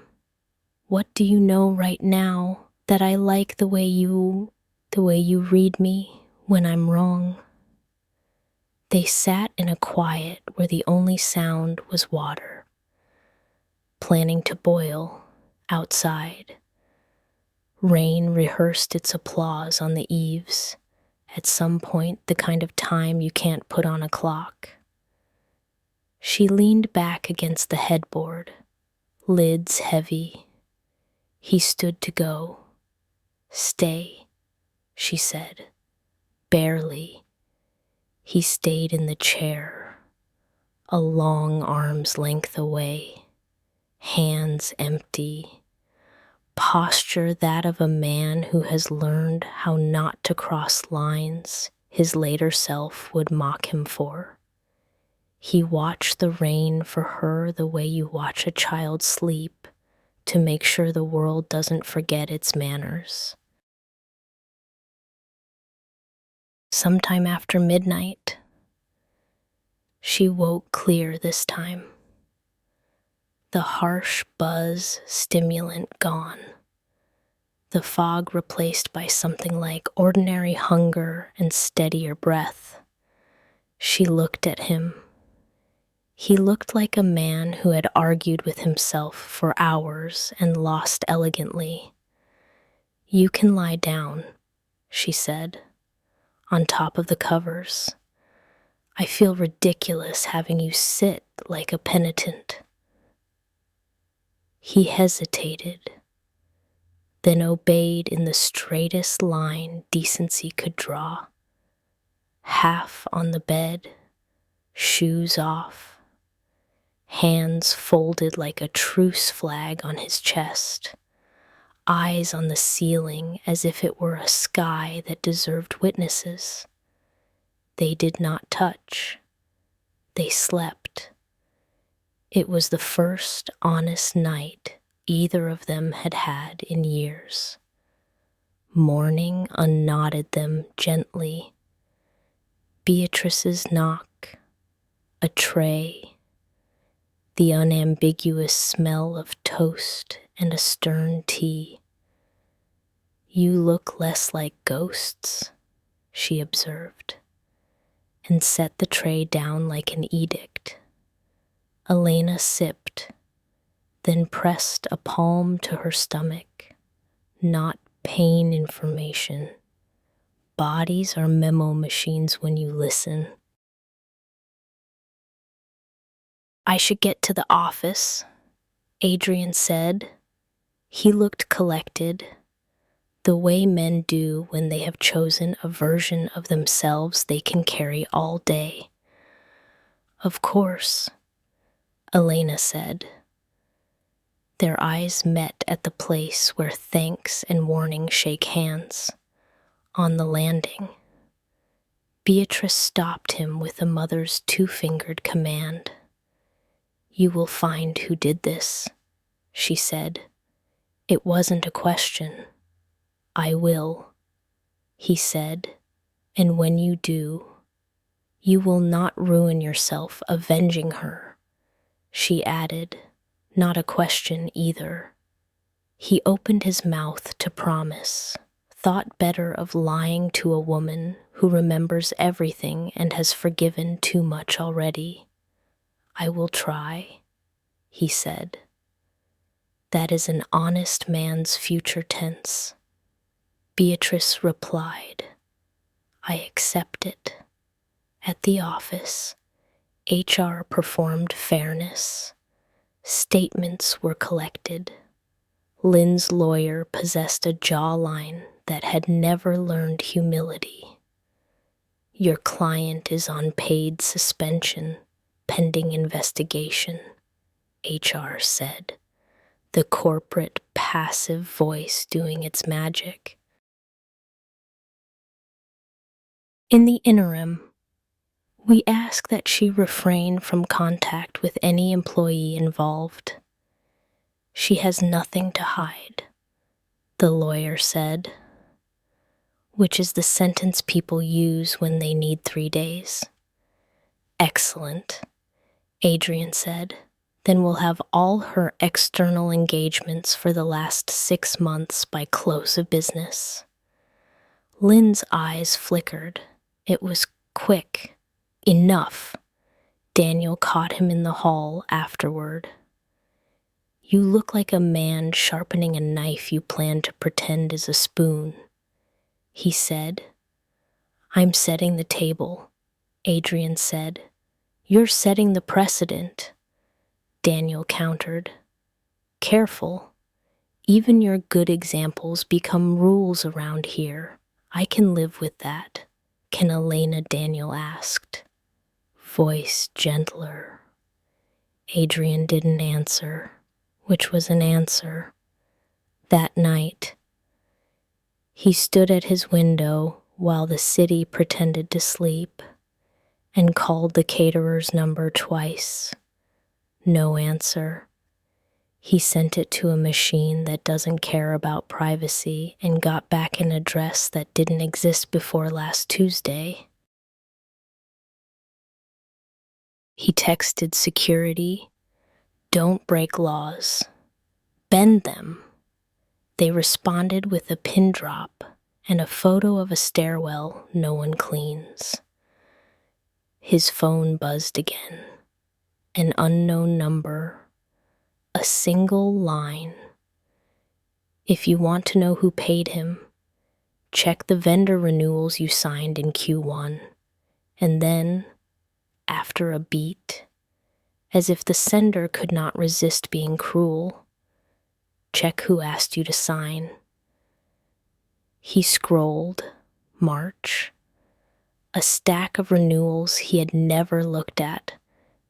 "What do you know right now that I like the way you read me when I'm wrong?" They sat in a quiet where the only sound was water, planning to boil outside. Rain rehearsed its applause on the eaves, at some point the kind of time you can't put on a clock. She leaned back against the headboard, lids heavy. He stood to go. "Stay," she said. Barely. He stayed in the chair, a long arm's length away, hands empty, posture that of a man who has learned how not to cross lines his later self would mock him for. He watched the rain for her the way you watch a child sleep, to make sure the world doesn't forget its manners. Sometime after midnight, she woke clear this time. The harsh buzz stimulant gone. The fog replaced by something like ordinary hunger and steadier breath. She looked at him. He looked like a man who had argued with himself for hours and lost elegantly. "You can lie down," she said, "on top of the covers. I feel ridiculous having you sit like a penitent." He hesitated, then obeyed in the straightest line decency could draw. Half on the bed, shoes off, hands folded like a truce flag on his chest, eyes on the ceiling as if it were a sky that deserved witnesses. They did not touch. They slept. It was the first honest night either of them had had in years. Morning unknotted them gently. Beatrice's knock, a tray, the unambiguous smell of toast and a stern tea. You look less like ghosts, she observed, and set the tray down like an edict. Elena sipped, then pressed a palm to her stomach. Not pain information. Bodies are memo machines when you listen. I should get to the office, Adrian said. He looked collected, the way men do when they have chosen a version of themselves they can carry all day. Of course, Elena said. Their eyes met at the place where thanks and warning shake hands, on the landing. Beatrice stopped him with a mother's two-fingered command. You will find who did this, she said. It wasn't a question. I will, he said, and when you do, you will not ruin yourself avenging her, she added, not a question either. He opened his mouth to promise, thought better of lying to a woman who remembers everything and has forgiven too much already. I will try, he said. That is an honest man's future tense. Beatrice replied, I accept it. At the office, HR performed fairness. Statements were collected. Lynn's lawyer possessed a jawline that had never learned humility. Your client is on paid suspension, pending investigation, HR said, the corporate passive voice doing its magic. In the interim, we ask that she refrain from contact with any employee involved. She has nothing to hide, the lawyer said, which is the sentence people use when they need 3 days. Excellent, Adrian said. Then we'll have all her external engagements for the last 6 months by close of business. Lynn's eyes flickered. It was quick. Enough. Daniel caught him in the hall afterward. You look like a man sharpening a knife you plan to pretend is a spoon, he said. I'm setting the table, Adrian said. You're setting the precedent, Daniel countered. Careful. Even your good examples become rules around here. I can live with that, can Elena, Daniel asked. Voice gentler. Adrian didn't answer, which was an answer. That night, he stood at his window while the city pretended to sleep and called the caterer's number twice. No answer. He sent it to a machine that doesn't care about privacy and got back an address that didn't exist before last Tuesday. He texted security, don't break laws, bend them. They responded with a pin drop and a photo of a stairwell no one cleans. His phone buzzed again. An unknown number, a single line. If you want to know who paid him, check the vendor renewals you signed in Q1, and then, after a beat, as if the sender could not resist being cruel, check who asked you to sign. He scrolled, March, a stack of renewals he had never looked at,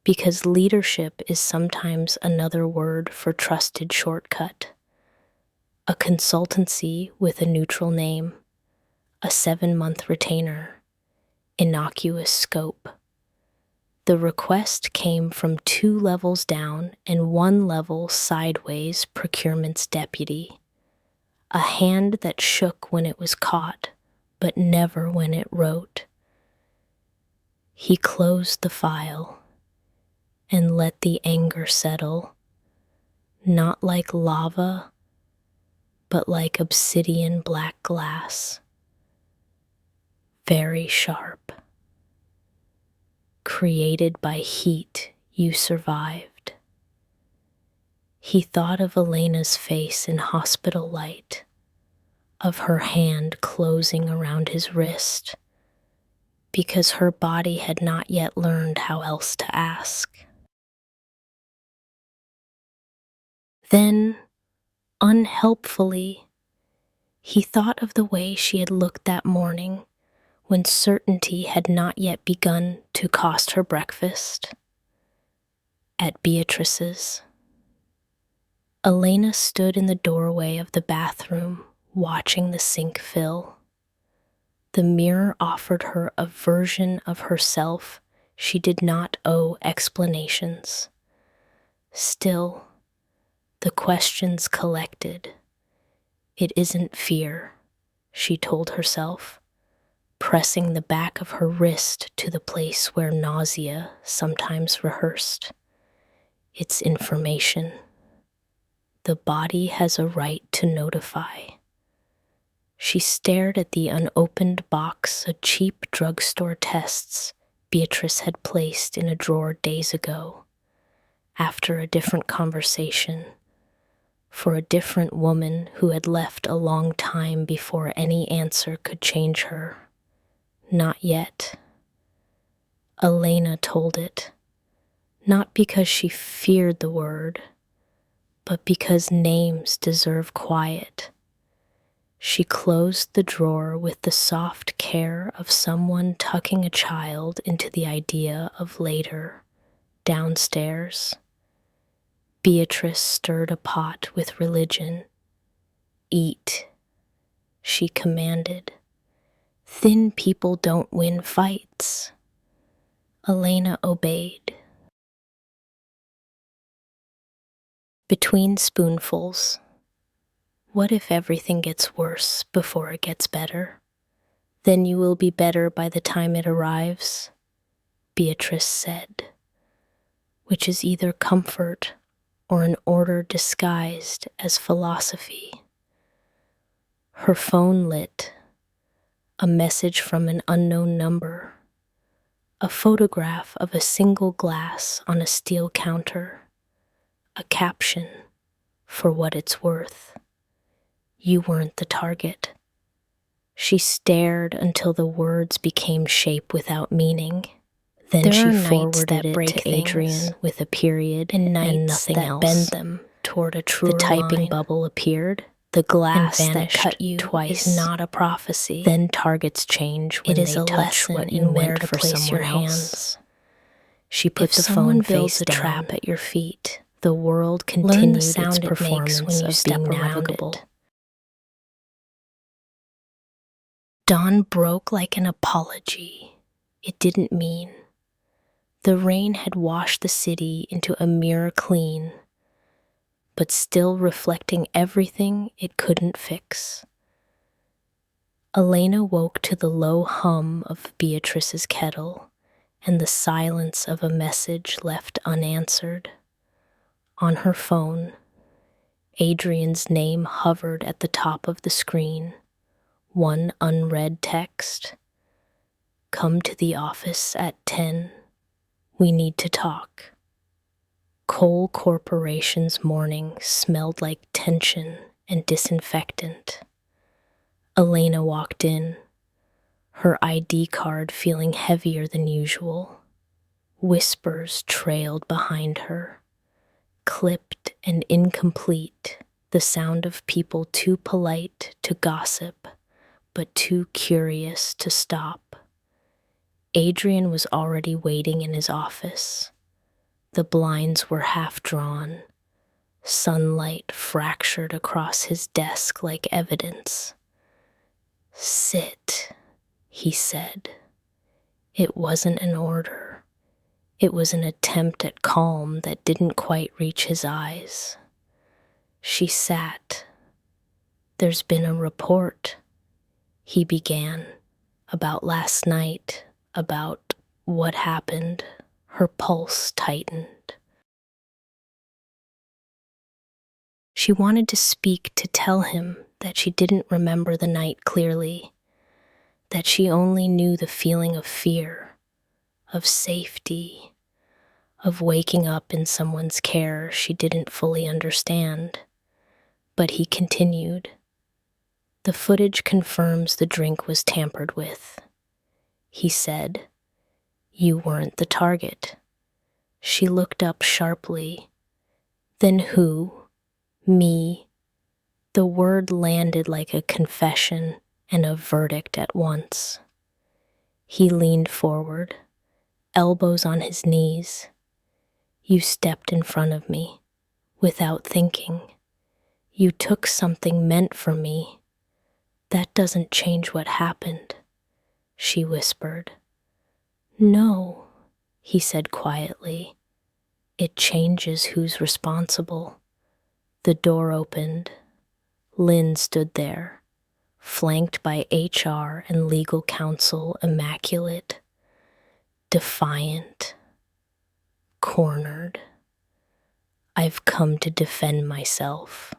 because leadership is sometimes another word for trusted shortcut. A consultancy with a neutral name, a 7-month retainer, innocuous scope. The request came from 2 levels down and 1 level sideways procurement's deputy. a hand that shook when it was caught, but never when it wrote. He closed the file and let the anger settle, not like lava, but like obsidian black glass, very sharp. Created by heat, you survived. He thought of Elena's face in hospital light, of her hand closing around his wrist, because her body had not yet learned how else to ask. Then, unhelpfully, he thought of the way she had looked that morning when certainty had not yet begun to cost her breakfast. At Beatrice's. Elena stood in the doorway of the bathroom, watching the sink fill. The mirror offered her a version of herself she did not owe explanations. Still, the questions collected. It isn't fear, she told herself, pressing the back of her wrist to the place where nausea sometimes rehearsed. It's information. The body has a right to notify. She stared at the unopened box of cheap drugstore tests Beatrice had placed in a drawer days ago, after a different conversation, for a different woman who had left a long time before any answer could change her. Not yet. Elena told it, not because she feared the word, but because names deserve quiet. She closed the drawer with the soft care of someone tucking a child into the idea of later, downstairs. Beatrice stirred a pot with religion. Eat, she commanded. Thin people don't win fights. Elena obeyed. Between spoonfuls. What if everything gets worse before it gets better? Then you will be better by the time it arrives, Beatrice said, which is either comfort or an order disguised as philosophy. Her phone lit, a message from an unknown number, a photograph of a single glass on a steel counter, a caption, for what it's worth. You weren't the target. She stared until the words became shape without meaning. Then she forwarded it to Adrian with a period and nothing else. Bend them toward a truer line. The typing bubble appeared. The glass that cut you twice is not a prophecy. Then targets change when they touch what you meant for someone else. She put the phone face down. If someone builds a trap at your feet, the world continued its performance when you step around it. Dawn broke like an apology. It didn't mean. The rain had washed the city into a mirror clean, but still reflecting everything it couldn't fix. Elena woke to the low hum of Beatrice's kettle and the silence of a message left unanswered. On her phone, Adrian's name hovered at the top of the screen. One unread text. Come to the office at 10. We need to talk. Coal Corporation's morning smelled like tension and disinfectant. Elena walked in, her ID card feeling heavier than usual. Whispers trailed behind her, clipped and incomplete, the sound of people too polite to gossip, but too curious to stop. Adrian was already waiting in his office. The blinds were half drawn. Sunlight fractured across his desk like evidence. Sit, he said. It wasn't an order. It was an attempt at calm that didn't quite reach his eyes. She sat. There's been a report, he began, about last night, about what happened. Her pulse tightened. She wanted to speak, to tell him that she didn't remember the night clearly, that she only knew the feeling of fear, of safety, of waking up in someone's care she didn't fully understand. But he continued. The footage confirms the drink was tampered with. He said, "You weren't the target." She looked up sharply. Then who? Me. The word landed like a confession and a verdict at once. He leaned forward, elbows on his knees. You stepped in front of me, without thinking. You took something meant for me. That doesn't change what happened, she whispered. No, he said quietly. It changes who's responsible. The door opened. Lynn stood there, flanked by HR and legal counsel, immaculate, defiant, cornered. I've come to defend myself,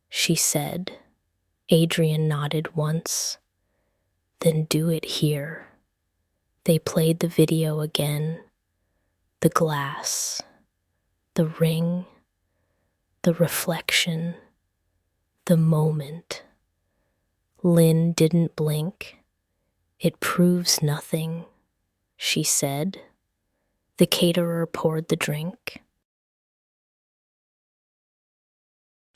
she said. Adrian nodded once. Then do it here. They played the video again. The glass, the ring, the reflection, the moment. Lynn didn't blink. It proves nothing, she said. The caterer poured the drink.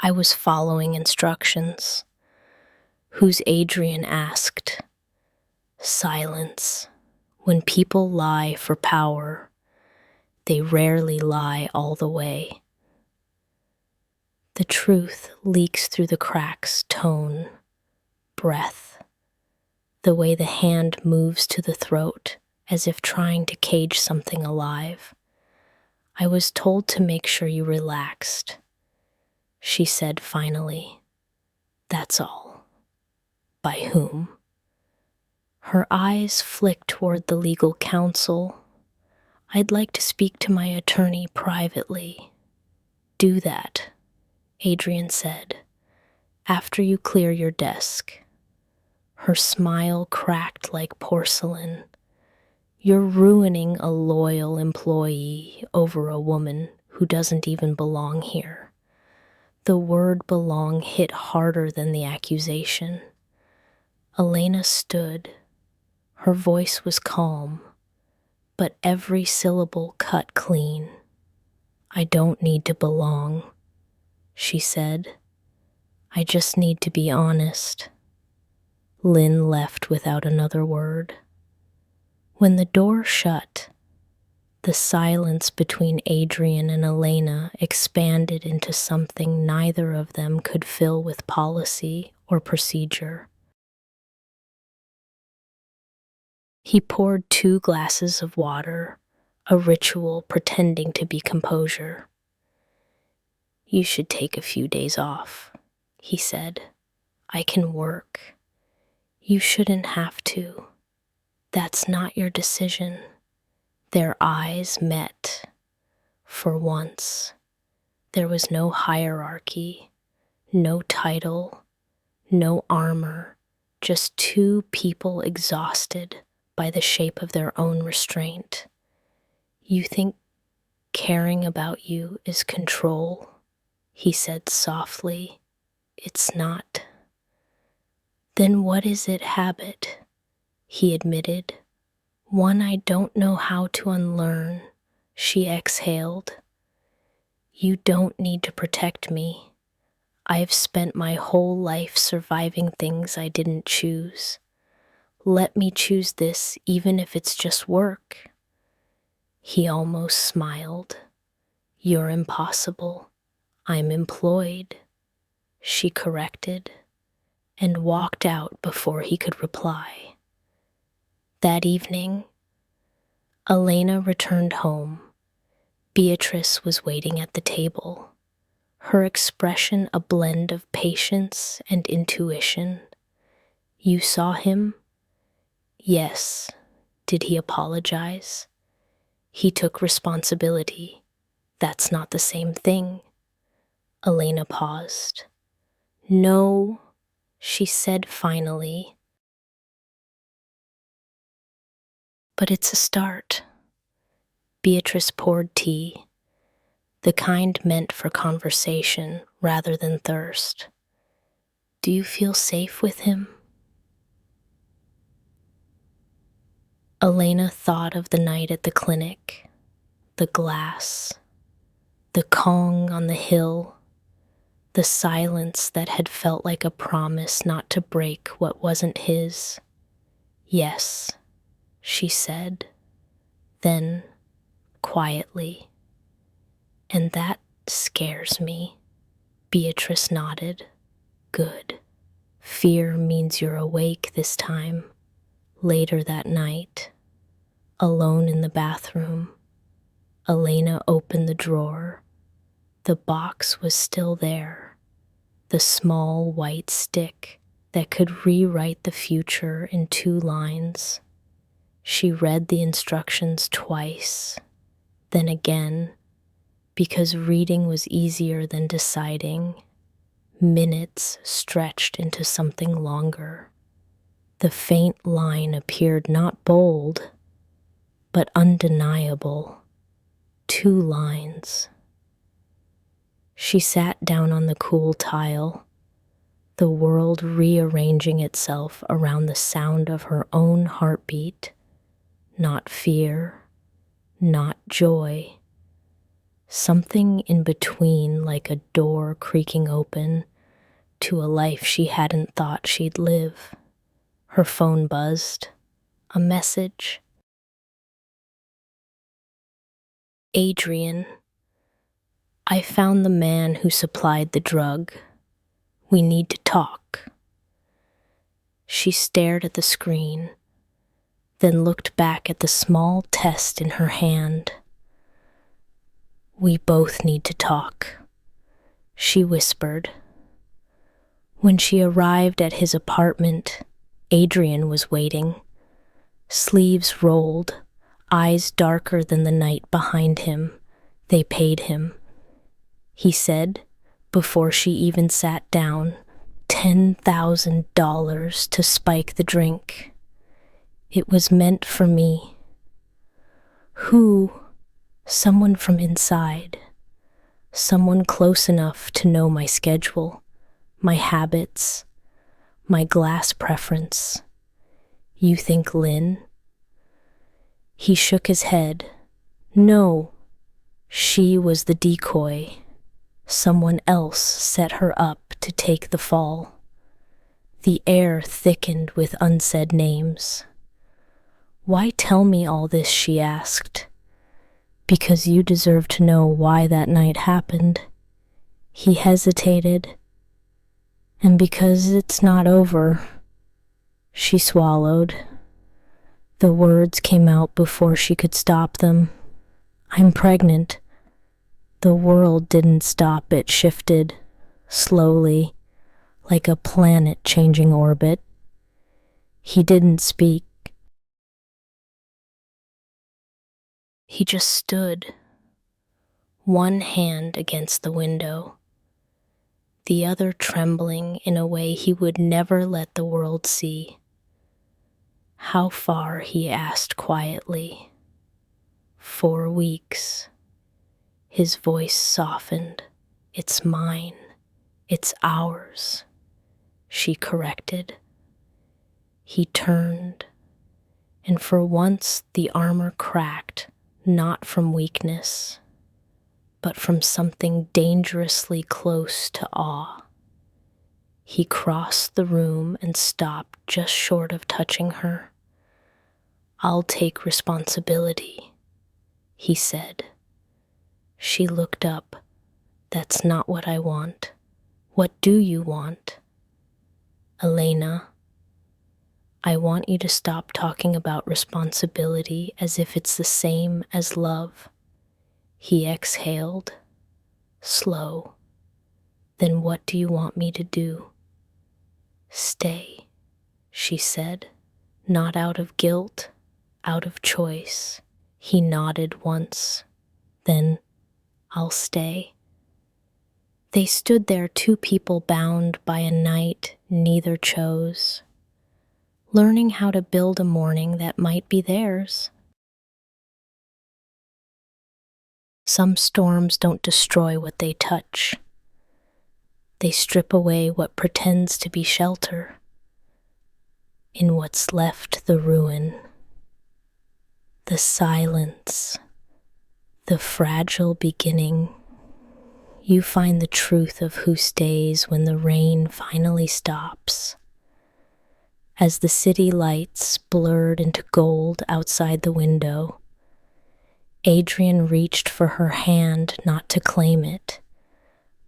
I was following instructions. Who's Adrian asked. Silence. When people lie for power, they rarely lie all the way. The truth leaks through the cracks, tone, breath, the way the hand moves to the throat as if trying to cage something alive. I was told to make sure you relaxed, she said finally. That's all. By whom? Her eyes flicked toward the legal counsel. I'd like to speak to my attorney privately. Do that, Adrian said, after you clear your desk. Her smile cracked like porcelain. You're ruining a loyal employee over a woman who doesn't even belong here. The word belong hit harder than the accusation. Elena stood. Her voice was calm, but every syllable cut clean. I don't need to belong, she said. I just need to be honest. Lynn left without another word. When the door shut, the silence between Adrian and Elena expanded into something neither of them could fill with policy or procedure. He poured 2 glasses of water, a ritual pretending to be composure. You should take a few days off, he said. I can work. You shouldn't have to. That's not your decision. Their eyes met. For once, there was no hierarchy, no title, no armor, just 2 people exhausted by the shape of their own restraint. You think caring about you is control, he said softly. It's not. Then what is it, habit? He admitted. One I don't know how to unlearn, she exhaled. You don't need to protect me. I've spent my whole life surviving things I didn't choose. Let me choose this, even if it's just work. He almost smiled. You're impossible. I'm employed, she corrected, and walked out before he could reply. That evening, Elena returned home. Beatrice was waiting at the table. her expression a blend of patience and intuition. You saw him? Yes. Did he apologize? He took responsibility. That's not the same thing. Elena paused. No, she said finally. But it's a start. Beatrice poured tea, the kind meant for conversation rather than thirst. Do you feel safe with him? Elena thought of the night at the clinic, the glass, the Kong on the hill, the silence that had felt like a promise not to break what wasn't his. Yes, she said, then quietly. And that scares me. Beatrice nodded. Good. Fear means you're awake this time. Later that night, alone in the bathroom, Elena opened the drawer. The box was still there, the small white stick that could rewrite the future in 2 lines. She read the instructions twice, then again, because reading was easier than deciding. Minutes stretched into something longer. The faint line appeared not bold, but undeniable. 2 lines. She sat down on the cool tile, the world rearranging itself around the sound of her own heartbeat. Not fear, not joy. Something in between, like a door creaking open to a life she hadn't thought she'd live. Her phone buzzed. A message. Adrian, I found the man who supplied the drug. We need to talk. She stared at the screen, then looked back at the small test in her hand. We both need to talk, she whispered. When she arrived at his apartment, Adrian was waiting, sleeves rolled, eyes darker than the night behind him. They paid him, he said, before she even sat down, $10,000 to spike the drink. It was meant for me. Who? Someone from inside. Someone close enough to know my schedule, my habits, my glass preference. You think Lynn? He shook his head. No, she was the decoy. Someone else set her up to take the fall. The air thickened with unsaid names. Why tell me all this, she asked. Because you deserve to know why that night happened. He hesitated. And because it's not over. She swallowed. The words came out before she could stop them. I'm pregnant. The world didn't stop, it shifted, slowly, like a planet changing orbit. He didn't speak. He just stood, one hand against the window, the other trembling in a way he would never let the world see. How far, he asked quietly. 4 weeks. His voice softened. It's mine. It's ours, she corrected. He turned, and for once the armor cracked, not from weakness, but from something dangerously close to awe. He crossed the room and stopped just short of touching her. I'll take responsibility, he said. She looked up. That's not what I want. What do you want? Elena, I want you to stop talking about responsibility as if it's the same as love. He exhaled, slow. Then what do you want me to do? Stay, she said, not out of guilt, out of choice. He nodded once. Then, I'll stay. They stood there, two people bound by a night neither chose, learning how to build a morning that might be theirs. Some storms don't destroy what they touch. They strip away what pretends to be shelter. In what's left, the ruin, the silence, the fragile beginning, you find the truth of who stays when the rain finally stops. As the city lights blurred into gold outside the window, Adrian reached for her hand, not to claim it,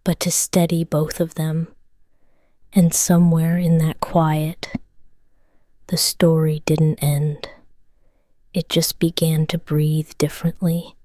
but to steady both of them. And somewhere in that quiet, the story didn't end. It just began to breathe differently.